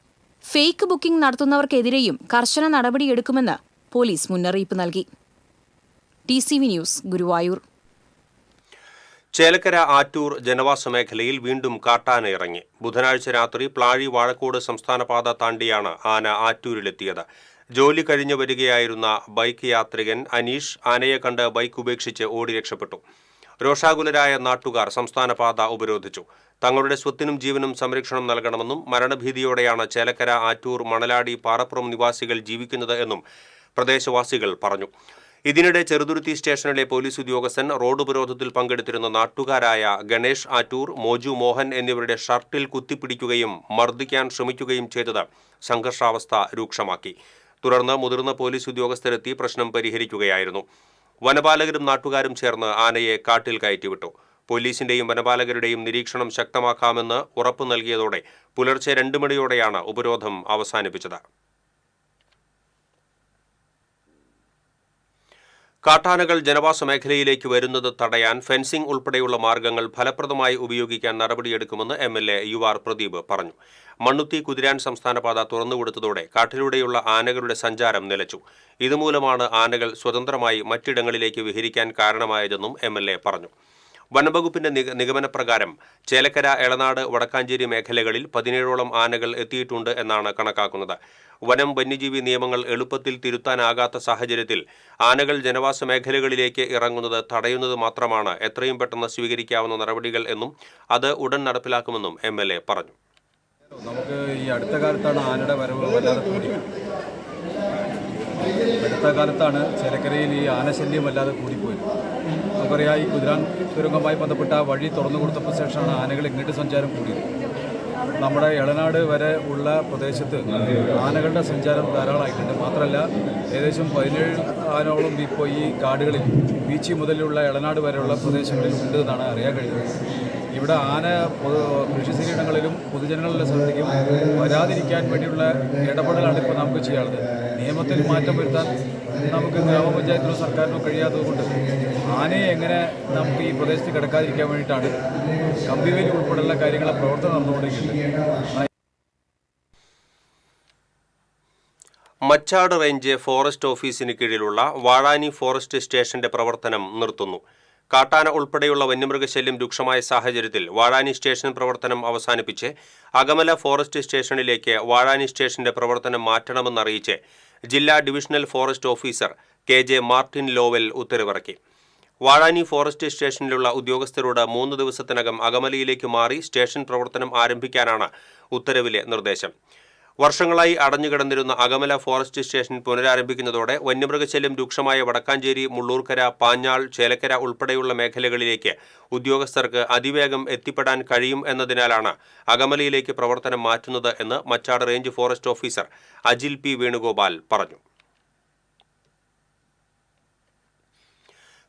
ഫേക്ക് ബുക്കിംഗ് നടത്തുന്നവർക്കെതിരെയും കർശന നടപടിയെടുക്കുമെന്ന് പോലീസ് മുന്നറിയിപ്പ് നൽകി. TCV news, Guruvayur. ചേലക്കര ആറ്റൂർ ജനവാസ മേഖലയിൽ വീണ്ടും കാട്ടാന ഇറങ്ങി. ബുധനാഴ്ച രാത്രി പ്ലാഴി വാഴക്കോട് സംസ്ഥാനപാത താണ്ടിയാണ് ആന ആറ്റൂരിലെത്തിയത്. ജോലി കഴിഞ്ഞു വരികയായിരുന്ന ബൈക്ക് യാത്രികൻ അനീഷ് ആനയെ കണ്ട് ബൈക്ക് ഉപേക്ഷിച്ച് ഓടി രക്ഷപ്പെട്ടു. രോഷാകുലരായ നാട്ടുകാർ സംസ്ഥാനപാത ഉപരോധിച്ചു. തങ്ങളുടെ സ്വത്തിനും ജീവനും സംരക്ഷണം നൽകണമെന്നും മരണഭീതിയോടെയാണ് ചേലക്കര ആറ്റൂർ മണലാടി പാറപ്പുറം നിവാസികൾ ജീവിക്കുന്നത് എന്നും പ്രദേശവാസികൾ പറഞ്ഞു. ഇതിനിടെ ചെറുതുരുത്തി സ്റ്റേഷനിലെ പോലീസ് ഉദ്യോഗസ്ഥൻ റോഡ് ഉപരോധത്തിൽ പങ്കെടുത്തിരുന്ന നാട്ടുകാരായ ഗണേഷ് ആറ്റൂർ, മോജു മോഹൻ എന്നിവരുടെ ഷർട്ടിൽ കുത്തിപ്പിടിക്കുകയും മർദ്ദിക്കാൻ ശ്രമിക്കുകയും ചെയ്തത് സംഘർഷാവസ്ഥ രൂക്ഷമാക്കി. തുടർന്ന് മുതിർന്ന പോലീസ് ഉദ്യോഗസ്ഥരെത്തി പ്രശ്നം പരിഹരിക്കുകയായിരുന്നു. വനപാലകരും നാട്ടുകാരും ചേർന്ന് ആനയെ കാട്ടിൽ കയറ്റിവിട്ടു. പോലീസിന്റെയും വനപാലകരുടെയും നിരീക്ഷണം ശക്തമാക്കാമെന്ന് ഉറപ്പു നൽകിയതോടെ പുലർച്ചെ 2 മണിയോടെയാണ് ഉപരോധം അവസാനിപ്പിച്ചത്. കാട്ടാനകൾ ജനവാസ മേഖലയിലേക്ക് വരുന്നത് തടയാൻ ഫെൻസിംഗ് ഉൾപ്പെടെയുള്ള മാർഗങ്ങൾ ഫലപ്രദമായി ഉപയോഗിക്കാൻ നടപടിയെടുക്കുമെന്ന് MLA UR പ്രദീപ് പറഞ്ഞു. മണ്ണുത്തി കുതിരാൻ സംസ്ഥാനപാത തുറന്നുകൊടുത്തതോടെ കാട്ടിലൂടെയുള്ള ആനകളുടെ സഞ്ചാരം നിലച്ചു. ഇതുമൂലമാണ് ആനകൾ സ്വതന്ത്രമായി മറ്റിടങ്ങളിലേക്ക് വിഹരിക്കാൻ കാരണമായതെന്നും MLA പറഞ്ഞു. വനംവകുപ്പിന്റെ നിഗമനപ്രകാരം ചേലക്കര, എളനാട്, വടക്കാഞ്ചേരി മേഖലകളിൽ 17ഓളം ആനകൾ എത്തിയിട്ടുണ്ട് എന്നാണ് കണക്കാക്കുന്നത്. വനം വന്യജീവി നിയമങ്ങൾ എളുപ്പത്തിൽ തിരുത്താനാകാത്ത സാഹചര്യത്തിൽ ആനകൾ ജനവാസ മേഖലകളിലേക്ക് ഇറങ്ങുന്നത് തടയുന്നത് മാത്രമാണ് എത്രയും പെട്ടെന്ന് സ്വീകരിക്കാവുന്ന നടപടികൾ എന്നും അത് ഉടൻ നടപ്പിലാക്കുമെന്നും MLA പറഞ്ഞു. നമുക്ക് ഈ അടുത്ത കാലത്താണ് ആനയുടെ വരവ് വല്ലാതെ കൂടി. അടുത്ത കാലത്താണ് ചേലക്കരയിൽ ഈ ആനശല്യം വല്ലാതെ കൂടിപ്പോയത്. നമുക്കറിയാം, ഈ കുതിരാൻ തുരങ്കവുമായി ബന്ധപ്പെട്ട വഴി തുറന്നു കൊടുത്തപ്പോൾ ശേഷമാണ് ആനകൾ ഇങ്ങോട്ട് സഞ്ചാരം കൂടിയത്. നമ്മുടെ എളനാട് വരെ ഉള്ള പ്രദേശത്ത് ആനകളുടെ സഞ്ചാരം ധാരാളമായിട്ടുണ്ട്. മാത്രമല്ല, ഏകദേശം 17 ആനയോളം ഇപ്പോൾ ഈ കാടുകളിൽ ബീച്ചി മുതലുള്ള എളനാട് വരെയുള്ള പ്രദേശങ്ങളിൽ ഉണ്ട് എന്നാണ് അറിയാൻ കഴിയുന്നത്. ഇവിടെ ആന കൃഷിസ്ഥലങ്ങളിലും പൊതുജനങ്ങളുടെ സ്ഥലത്തേക്കും വരാതിരിക്കാൻ വേണ്ടിയുള്ള ഇടപെടലാണ് ഇപ്പോൾ നമുക്ക് ചെയ്യാനുള്ളത്. നിയമത്തിൽ മാറ്റം വരുത്താൻ നമുക്ക് ഗ്രാമപഞ്ചായത്തിനോ സർക്കാരിനോ കഴിയാത്തതുകൊണ്ട് ആനയെ എങ്ങനെ നമുക്ക് ഈ പ്രദേശത്ത് കിടക്കാതിരിക്കാൻ വേണ്ടിയിട്ടാണ് കമ്പിവേലി ഉൾപ്പെടെയുള്ള കാര്യങ്ങളെ പ്രവർത്തനം നടന്നുകൊണ്ടിരിക്കുന്നത്. മച്ചാട് റേഞ്ച് ഫോറസ്റ്റ് ഓഫീസിന് കീഴിലുള്ള വാഴാനി ഫോറസ്റ്റ് സ്റ്റേഷന്റെ പ്രവർത്തനം നിർത്തുന്നു. കാട്ടാന ഉൾപ്പെടെയുള്ള വന്യമൃഗശല്യം രൂക്ഷമായ സാഹചര്യത്തിൽ വാഴാനി സ്റ്റേഷൻ പ്രവർത്തനം അവസാനിപ്പിച്ച് അകമല ഫോറസ്റ്റ് സ്റ്റേഷനിലേക്ക് വാഴാനി സ്റ്റേഷന്റെ പ്രവർത്തനം മാറ്റണമെന്നറിയിച്ച് ജില്ലാ divisional forest officer KJ Martin Lovel ഉത്തരവിറക്കി. വാഴാനി ഫോറസ്റ്റ് സ്റ്റേഷനിലുള്ള ഉദ്യോഗസ്ഥരോട് 3 ദിവസത്തിനകം അകമലയിലേക്ക് മാറി സ്റ്റേഷൻ പ്രവർത്തനം ആരംഭിക്കാനാണ് ഉത്തരവിലെ നിർദ്ദേശം. വർഷങ്ങളായി അടഞ്ഞുകിടന്നിരുന്ന അകമല ഫോറസ്റ്റ് സ്റ്റേഷൻ പുനരാരംഭിക്കുന്നതോടെ വന്യമൃഗശല്യം രൂക്ഷമായ വടക്കാഞ്ചേരി, മുള്ളൂർക്കര, പാഞ്ഞാൾ, ചേലക്കര ഉൾപ്പെടെയുള്ള മേഖലകളിലേക്ക് ഉദ്യോഗസ്ഥർക്ക് അതിവേഗം എത്തിപ്പെടാൻ കഴിയും എന്നതിനാലാണ് അകമലയിലേക്ക് പ്രവർത്തനം മാറ്റുന്നത് എന്ന് Machad range forest officer Ajil P. Venugopal പറഞ്ഞു.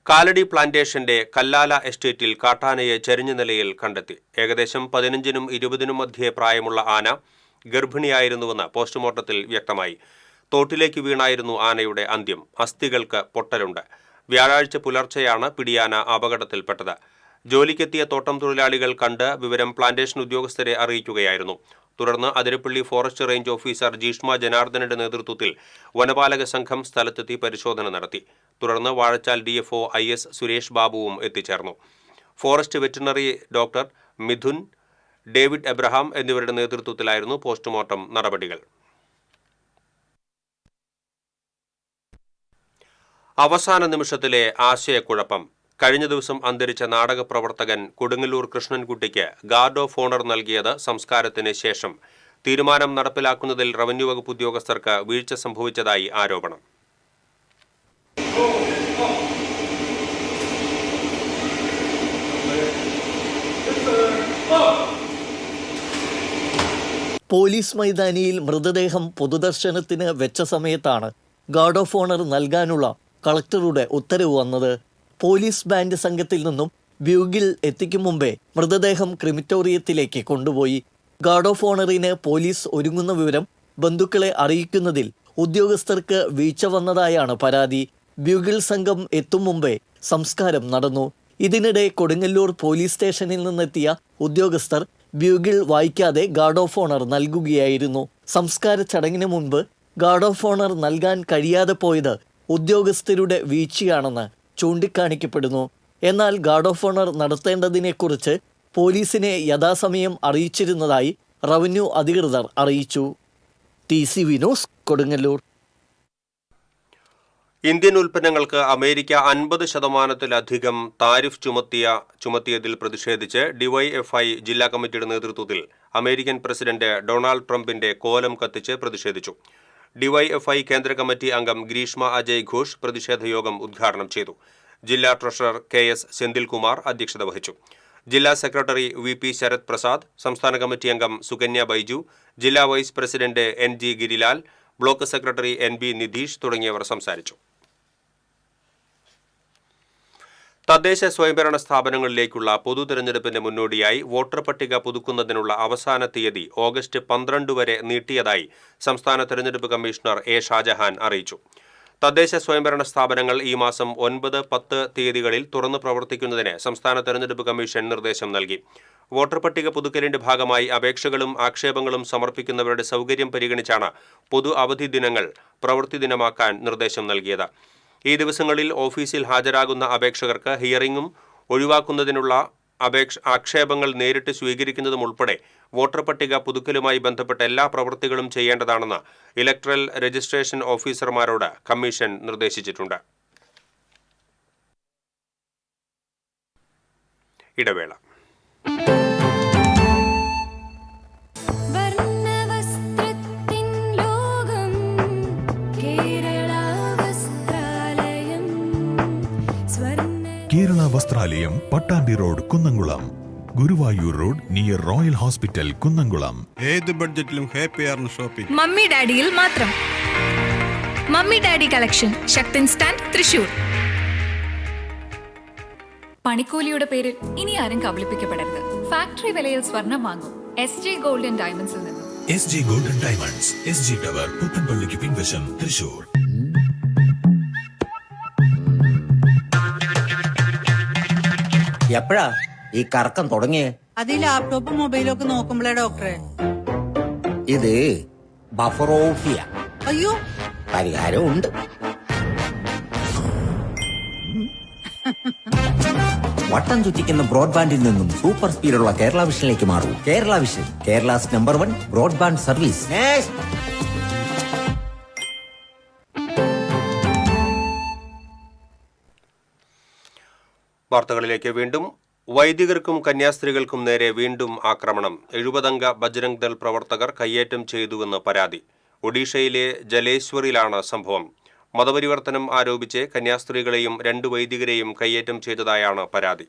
കാലടി പ്ലാന്റേഷന്റെ കല്ലാല എസ്റ്റേറ്റിൽ കാട്ടാനയെ ചരിഞ്ഞ നിലയിൽ കണ്ടെത്തി. ഏകദേശം 15നും 20നും മധ്യേ പ്രായമുള്ള ആന ഗർഭിണിയായിരുന്നുവെന്ന് പോസ്റ്റ്മോർട്ടത്തിൽ വ്യക്തമായി. തോട്ടിലേക്ക് വീണായിരുന്നു ആനയുടെ അന്ത്യം. അസ്ഥികൾക്ക് പൊട്ടലുണ്ട്. വ്യാഴാഴ്ച പുലർച്ചെയാണ് പിടിയാന അപകടത്തിൽപ്പെട്ടത്. ജോലിക്കെത്തിയ തോട്ടം തൊഴിലാളികൾ കണ്ട് വിവരം പ്ലാന്റേഷൻ ഉദ്യോഗസ്ഥരെ അറിയിക്കുകയായിരുന്നു. തുടർന്ന് Athirappilly forest range officer Jeeshma ജനാർദ്ദനന്റെ നേതൃത്വത്തിൽ വനപാലക സംഘം സ്ഥലത്തെത്തി പരിശോധന നടത്തി. തുടർന്ന് വാഴച്ചാൽ DFO IS സുരേഷ് ബാബുവും എത്തിച്ചേർന്നു. Forest veterinary doctor Mithun, David Abraham എന്നിവരുടെ നേതൃത്വത്തിലായിരുന്നു പോസ്റ്റ്മോർട്ടം നടപടികൾ. അവസാന നിമിഷത്തിലെ ആശയക്കുഴപ്പം. കഴിഞ്ഞ ദിവസം അന്തരിച്ച നാടകപ്രവർത്തകൻ കൊടുങ്ങല്ലൂർ കൃഷ്ണൻകുട്ടിക്ക് ഗാർഡ് ഓഫ് ഓണർ നൽകിയത് സംസ്കാരത്തിന് ശേഷം. തീരുമാനം നടപ്പിലാക്കുന്നതിൽ റവന്യൂ വകുപ്പ് ഉദ്യോഗസ്ഥർക്ക് വീഴ്ച സംഭവിച്ചതായി ആരോപണം. പോലീസ് മൈതാനിയിൽ മൃതദേഹം പൊതുദർശനത്തിന് വെച്ച സമയത്താണ് ഗാർഡ് ഓഫ് ഓണർ നൽകാനുള്ള കളക്ടറുടെ ഉത്തരവ് വന്നത്. പോലീസ് ബാൻഡ് സംഘത്തിൽ നിന്നും ബ്യൂഗിൽ എത്തിക്കും മുമ്പേ മൃതദേഹം ക്രിമിറ്റോറിയത്തിലേക്ക് കൊണ്ടുപോയി. ഗാർഡ് ഓഫ് ഓണറിന് പോലീസ് ഒരുങ്ങുന്ന വിവരം ബന്ധുക്കളെ അറിയിക്കുന്നതിൽ ഉദ്യോഗസ്ഥർക്ക് വീഴ്ച വന്നതായാണ് പരാതി. ബ്യൂഗിൽ സംഘം എത്തും മുമ്പേ സംസ്കാരം നടന്നു. ഇതിനിടെ കൊടുങ്ങല്ലൂർ പോലീസ് സ്റ്റേഷനിൽ നിന്നെത്തിയ ഉദ്യോഗസ്ഥർ ബ്യൂഗിൾ വായിക്കാതെ ഗാർഡ് ഓഫ് ഓണർ നൽകുകയായിരുന്നു. സംസ്കാര ചടങ്ങിന് മുൻപ് ഗാർഡ് ഓഫ് ഓണർ നൽകാൻ കഴിയാതെ പോയത് ഉദ്യോഗസ്ഥരുടെ വീഴ്ചയാണെന്ന് ചൂണ്ടിക്കാണിക്കപ്പെടുന്നു. എന്നാൽ ഗാർഡ് ഓഫ് ഓണർ നടത്തേണ്ടതിനെക്കുറിച്ച് പോലീസിനെ യഥാസമയം അറിയിച്ചിരുന്നതായി റവന്യൂ അധികൃതർ അറിയിച്ചു. TCV news, Kodungallur. ഇന്ത്യൻ ഉൽപ്പന്നങ്ങൾക്ക് അമേരിക്ക 50% താരിഫ് ചുമത്തിയതിൽ പ്രതിഷേധിച്ച് DYFI ജില്ലാ കമ്മിറ്റിയുടെ നേതൃത്വത്തിൽ അമേരിക്കൻ പ്രസിഡന്റ് ഡൊണാൾഡ് ട്രംപിന്റെ കോലം കത്തിച്ച് പ്രതിഷേധിച്ചു. DYFI കേന്ദ്ര കമ്മിറ്റി അംഗം ഗ്രീഷ്മ അജയ് ഘോഷ് പ്രതിഷേധ യോഗം ഉദ്ഘാടനം ചെയ്തു. ജില്ലാ ട്രഷറർ KS സെന്തിൽകുമാർ അധ്യക്ഷത വഹിച്ചു. ജില്ലാ സെക്രട്ടറി VP ശരത് പ്രസാദ്, സംസ്ഥാന കമ്മിറ്റി അംഗം സുകന്യ ബൈജു, ജില്ലാ vice president NG Girilal, block secretary NB Nidheesh തുടങ്ങിയവർ സംസാരിച്ചു. തദ്ദേശ സ്വയംഭരണ സ്ഥാപനങ്ങളിലേക്കുള്ള പൊതു തെരഞ്ഞെടുപ്പിന് മുന്നോടിയായി വോട്ടർ പട്ടിക പുതുക്കുന്നതിനുള്ള അവസാന തീയതി ഓഗസ്റ്റ് 12 വരെ നീട്ടിയതായി സംസ്ഥാന തെരഞ്ഞെടുപ്പ് കമ്മീഷണർ A. ഷാജഹാൻ അറിയിച്ചു. തദ്ദേശ സ്വയംഭരണ സ്ഥാപനങ്ങൾ ഈ മാസം 9, 10 തീയതികളിൽ തുറന്ന് പ്രവർത്തിക്കുന്നതിന് സംസ്ഥാന തെരഞ്ഞെടുപ്പ് കമ്മീഷൻ നിർദ്ദേശം നൽകി. വോട്ടർ പട്ടിക പുതുക്കലിന്റെ ഭാഗമായി അപേക്ഷകളും ആക്ഷേപങ്ങളും സമർപ്പിക്കുന്നവരുടെ സൗകര്യം പരിഗണിച്ചാണ് പൊതു അവധി ദിനങ്ങൾ പ്രവൃത്തി ദിനമാക്കാൻ നിർദ്ദേശം നൽകിയത്. ഈ ദിവസങ്ങളിൽ ഓഫീസിൽ ഹാജരാകുന്ന അപേക്ഷകർക്ക് ഹിയറിംഗും ഒഴിവാക്കുന്നതിനുള്ള ആക്ഷേപങ്ങൾ നേരിട്ട് സ്വീകരിക്കുന്നതും ഉൾപ്പെടെ വോട്ടർ പട്ടിക പുതുക്കലുമായി ബന്ധപ്പെട്ട എല്ലാ പ്രവൃത്തികളും ചെയ്യേണ്ടതാണെന്ന് ഇലക്ട്രൽ രജിസ്ട്രേഷൻ ഓഫീസർമാരോട് കമ്മീഷൻ നിർദ്ദേശിച്ചിട്ടുണ്ട്. ഇടവേള. Kerala Vasthralayam, Pattambi road, Kunnamkulam. Guruvayur road near royal hospital, Kunnamkulam. ഏത് ബഡ്ജറ്റിലും ഹാപ്പിയാണ് ഷോപ്പിംഗ്. മമ്മി ഡാഡിയിൽ മാത്രം. Mummy daddy collection, Sakthan stand, Thrissur. പണിക്കൂലിയുടെ പേരിൽ ഇനി ആരും കബളിപ്പിക്കപ്പെടരുത്. ഫാക്ടറി വിലയിൽ സ്വർണം വാങ്ങും SG ഗോൾഡ് ആൻഡ് ഡയമണ്ട്സിൽ നിന്നും. SG gold and diamonds, SG tower, പുത്തൻപള്ളിക്ക് പിൻവശം, തൃശൂർ. എപ്പോഴാ ഈ കറക്കം തുടങ്ങിയേ? അത് ലാപ്ടോപ്പും മൊബൈലും ഒക്കെ നോക്കുമ്പോഴേ ഡോക്ടറെ. ഇത് ബഫറോഫിയ. അയ്യോ, പരിഹാരം ഉണ്ട്. വട്ടം ചുറ്റിക്കുന്ന ബ്രോഡ്ബാൻഡിൽ നിന്നും സൂപ്പർ സ്പീഡുള്ള കേരള വിഷനിലേക്ക് മാറൂ. Kerala vision, Kerala's number 1 broadband service. വാർത്തകളിലേക്ക് വീണ്ടും. വൈദികർക്കും കന്യാസ്ത്രീകൾക്കും നേരെ വീണ്ടും ആക്രമണം. 70-അംഗ ബജ്രംഗ് ദൾ പ്രവർത്തകർ കയ്യേറ്റം ചെയ്തുവെന്ന് പരാതി. ഒഡീഷയിലെ ജലേശ്വറിലാണ് സംഭവം. മതപരിവർത്തനം ആരോപിച്ച് കന്യാസ്ത്രീകളെയും 2 വൈദികരെയും കയ്യേറ്റം ചെയ്തതായാണ് പരാതി.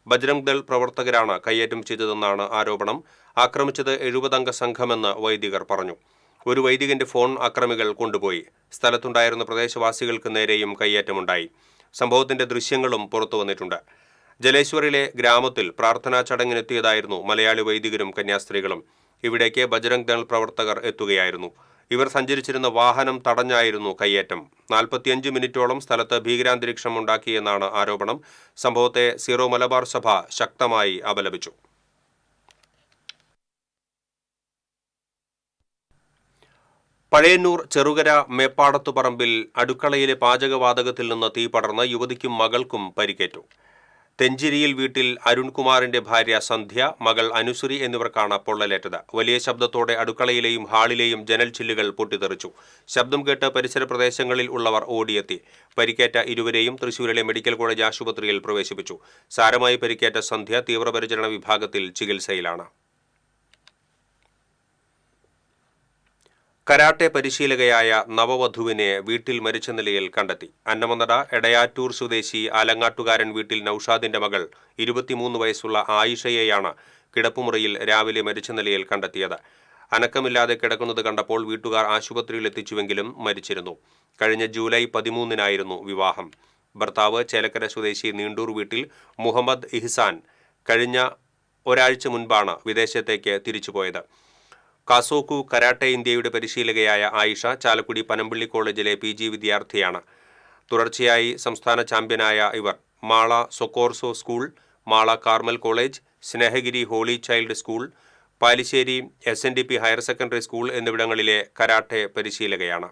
ബജ്രംഗ് ദൾ പ്രവർത്തകരാണ് കയ്യേറ്റം ചെയ്തതെന്നാണ് ആരോപണം. ആക്രമിച്ചത് 70-അംഗ സംഘമെന്ന് വൈദികർ പറഞ്ഞു. ഒരു വൈദികന്റെ ഫോൺ അക്രമികൾ കൊണ്ടുപോയി. സ്ഥലത്തുണ്ടായിരുന്ന പ്രദേശവാസികൾക്ക് നേരെയും കയ്യേറ്റമുണ്ടായി. സംഭവത്തിന്റെ ദൃശ്യങ്ങളും പുറത്തു വന്നിട്ടുണ്ട്. ജലേശ്വറിലെ ഗ്രാമത്തിൽ പ്രാർത്ഥനാ ചടങ്ങിനെത്തിയതായിരുന്നു മലയാളി വൈദികരും കന്യാസ്ത്രീകളും. ഇവിടേക്ക് ബജ്രംഗ് ദൾ പ്രവർത്തകർ എത്തുകയായിരുന്നു. ഇവർ സഞ്ചരിച്ചിരുന്ന വാഹനം തടഞ്ഞായിരുന്നു കയ്യേറ്റം. 45 മിനിറ്റോളം സ്ഥലത്ത് ഭീകരാന്തരീക്ഷം ഉണ്ടാക്കിയെന്നാണ് ആരോപണം. സംഭവത്തെ സീറോ മലബാർ സഭ ശക്തമായി അപലപിച്ചു. പഴയന്നൂർ ചെറുകര മേപ്പാടത്തുപറമ്പിൽ അടുക്കളയിലെ പാചകവാതകത്തിൽ നിന്ന് തീ പടർന്ന് യുവതിക്കും മകൾക്കും പരിക്കേറ്റു. തെഞ്ചിരിയിൽ വീട്ടിൽ അരുൺകുമാറിന്റെ ഭാര്യ സന്ധ്യ, മകൾ അനുശ്രീ എന്നിവർക്കാണ് പൊള്ളലേറ്റത്. വലിയ ശബ്ദത്തോടെ അടുക്കളയിലെയും ഹാളിലെയും ജനൽ ചില്ലുകൾ പൊട്ടിത്തെറിച്ചു. ശബ്ദം കേട്ട് പരിസര പ്രദേശങ്ങളിൽ ഉള്ളവർ ഓടിയെത്തി. പരിക്കേറ്റ ഇരുവരെയും തൃശൂരിലെ മെഡിക്കൽ കോളേജ് ആശുപത്രിയിൽ പ്രവേശിപ്പിച്ചു. സാരമായി പരിക്കേറ്റ സന്ധ്യ തീവ്രപരിചരണ വിഭാഗത്തിൽ ചികിത്സയിലാണ്. കരാട്ടെ പരിശീലകയായ നവവധുവിനെ വീട്ടിൽ മരിച്ച നിലയിൽ കണ്ടെത്തി. അന്നമനട എടയാറ്റൂർ സ്വദേശി ആലങ്ങാട്ടുകാരൻ വീട്ടിൽ നൌഷാദിന്റെ മകൾ 23 വയസ്സുള്ള ആയിഷയെയാണ് കിടപ്പുമുറിയിൽ രാവിലെ മരിച്ച നിലയിൽ കണ്ടെത്തിയത്. അനക്കമില്ലാതെ കിടക്കുന്നത് കണ്ടപ്പോൾ വീട്ടുകാർ ആശുപത്രിയിൽ എത്തിച്ചുവെങ്കിലും മരിച്ചിരുന്നു. കഴിഞ്ഞ ജൂലൈ 13-നായിരുന്നു വിവാഹം. ഭർത്താവ് ചേലക്കര സ്വദേശി നീണ്ടൂർ വീട്ടിൽ മുഹമ്മദ് ഇഹ്സാൻ കഴിഞ്ഞ ഒരാഴ്ച മുൻപാണ് വിദേശത്തേക്ക് തിരിച്ചുപോയത്. കാസോക്കു കരാട്ടെ ഇന്ത്യയുടെ പരിശീലകയായ ആയിഷ ചാലക്കുടി പനമ്പള്ളി കോളേജിലെ PG വിദ്യാർത്ഥിയാണ്. തുടർച്ചയായി സംസ്ഥാന ചാമ്പ്യനായ ഇവർ Mala Socorro school, Mala Carmel college, Snehagiri holy child school, Palissery SNDP higher secondary school എന്നിവിടങ്ങളിലെ കരാട്ടെ പരിശീലകയാണ്.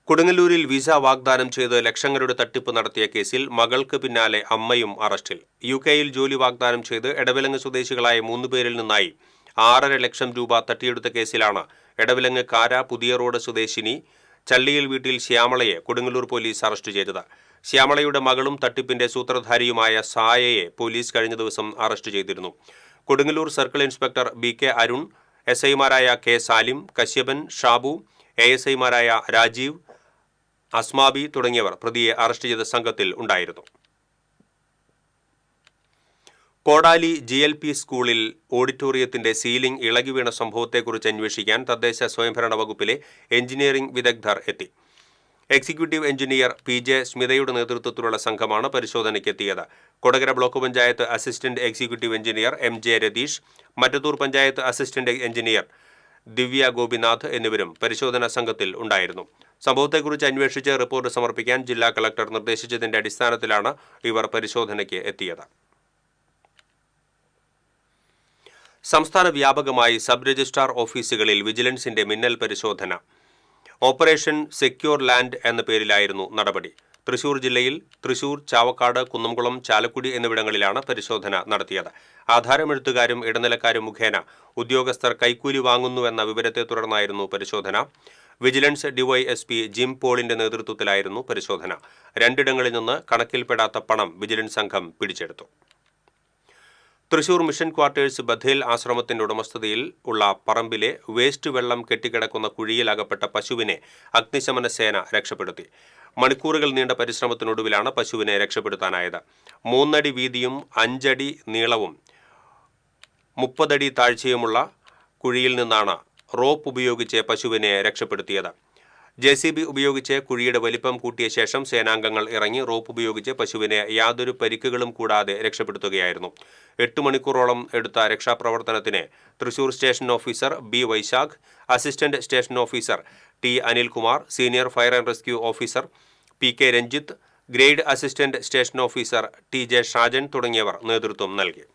കൊടുങ്ങല്ലൂരിൽ വിസ വാഗ്ദാനം ചെയ്ത് ലക്ഷങ്ങളുടെ തട്ടിപ്പ് നടത്തിയ കേസിൽ മകൾക്ക് പിന്നാലെ അമ്മയും അറസ്റ്റിൽ. UK-യിൽ ജോലി വാഗ്ദാനം ചെയ്ത് എടവിലങ്ങ് സ്വദേശികളായ 3 പേരിൽ നിന്നായി 6.5 ലക്ഷം രൂപ തട്ടിയെടുത്ത കേസിലാണ് എടവിലങ്ങ് കാര പുതിയ റോഡ് സ്വദേശിനി ചള്ളിയിൽ വീട്ടിൽ ശ്യാമളയെ കൊടുങ്ങല്ലൂർ പോലീസ് അറസ്റ്റ് ചെയ്തത്. ശ്യാമളയുടെ മകളും തട്ടിപ്പിന്റെ സൂത്രധാരിയുമായ സായയെ പോലീസ് കഴിഞ്ഞ ദിവസം അറസ്റ്റ് ചെയ്തിരുന്നു. Kodungallur circle inspector BK Arun, SI-മാരായ K സാലിം, കശ്യപൻ, ഷാബു, ASI-മാരായ രാജീവ്, അസ്മാബി തുടങ്ങിയവർ പ്രതിയെ അറസ്റ്റ് ചെയ്ത സംഘത്തിൽ ഉണ്ടായിരുന്നു. കോടാലി GLP സ്കൂളിൽ ഓഡിറ്റോറിയത്തിന്റെ സീലിംഗ് ഇളകി വീണ സംഭവത്തെക്കുറിച്ച് അന്വേഷിക്കാൻ തദ്ദേശ സ്വയംഭരണ വകുപ്പിലെ എഞ്ചിനീയറിംഗ് വിദഗ്ധർ എത്തി. എക്സിക്യൂട്ടീവ് എഞ്ചിനീയർ PJ സ്മിതയുടെ നേതൃത്വത്തിലുള്ള സംഘമാണ് പരിശോധനയ്ക്കെത്തിയത്. Kodakara block panchayat assistant executive engineer MJ Ratheesh, Mattathur panchayat assistant engineer Divya Gopinath എന്നിവരും പരിശോധനാ സംഘത്തിൽ ഉണ്ടായിരുന്നു. സംഭവത്തെക്കുറിച്ച് അന്വേഷിച്ച് റിപ്പോർട്ട് സമർപ്പിക്കാൻ ജില്ലാ കളക്ടർ നിർദ്ദേശിച്ചതിന്റെ അടിസ്ഥാനത്തിലാണ് ഇവർ പരിശോധനയ്ക്ക് എത്തിയത്. സംസ്ഥാന വ്യാപകമായി സബ് രജിസ്ട്രാർ ഓഫീസുകളിൽ വിജിലൻസിന്റെ മിന്നൽ പരിശോധന. ഓപ്പറേഷൻ സെക്യൂർ ലാൻഡ് എന്ന പേരിലായിരുന്നു നടപടി. തൃശൂർ ജില്ലയിൽ തൃശൂർ, ചാവക്കാട്, കുന്നംകുളം, ചാലക്കുടി എന്നിവിടങ്ങളിലാണ് പരിശോധന നടത്തിയത്. ആധാരമെഴുത്തുകാരും ഇടനിലക്കാരും മുഖേന ഉദ്യോഗസ്ഥർ കൈക്കൂലി വാങ്ങുന്നുവെന്ന വിവരത്തെ തുടർന്നായിരുന്നു പരിശോധന. വിജിലൻസ് DYSP ജിം പോളിന്റെ നേതൃത്വത്തിലായിരുന്നു പരിശോധന. 2 നിന്ന് കണക്കിൽപ്പെടാത്ത പണം വിജിലൻസ് സംഘം പിടിച്ചെടുത്തു. തൃശൂർ മിഷൻ ക്വാർട്ടേഴ്സ് ബഥേൽ ആശ്രമത്തിന്റെ ഉടമസ്ഥതയിൽ ഉള്ള പറമ്പിലെ വേസ്റ്റ് വെള്ളം കെട്ടിക്കിടക്കുന്ന കുഴിയിൽ അകപ്പെട്ട പശുവിനെ അഗ്നിശമന സേന രക്ഷപ്പെടുത്തി. മണിക്കൂറുകൾ നീണ്ട പരിശ്രമത്തിനൊടുവിലാണ് പശുവിനെ രക്ഷപ്പെടുത്താനായത്. 3 അടി വീതിയും 5 അടി നീളവും 30 അടി താഴ്ചയുമുള്ള കുഴിയിൽ നിന്നാണ് റോപ്പ് ഉപയോഗിച്ച് പശുവിനെ രക്ഷപ്പെടുത്തിയത്. JCB ഉപയോഗിച്ച് കുഴിയുടെ വലിപ്പം കൂട്ടിയ ശേഷം സേനാംഗങ്ങൾ ഇറങ്ങി റോപ്പ് ഉപയോഗിച്ച് പശുവിനെ യാതൊരു പരിക്കുകളും കൂടാതെ രക്ഷപ്പെടുത്തുകയായിരുന്നു. 8 മണിക്കൂറോളം എടുത്ത രക്ഷാപ്രവർത്തനത്തിന് Thrissur station officer B Vaishakh, assistant station officer T Anilkumar, senior fire and rescue officer PK Ranjith, grade assistant station officer TJ Shajan തുടങ്ങിയവർ നേതൃത്വം നൽകി.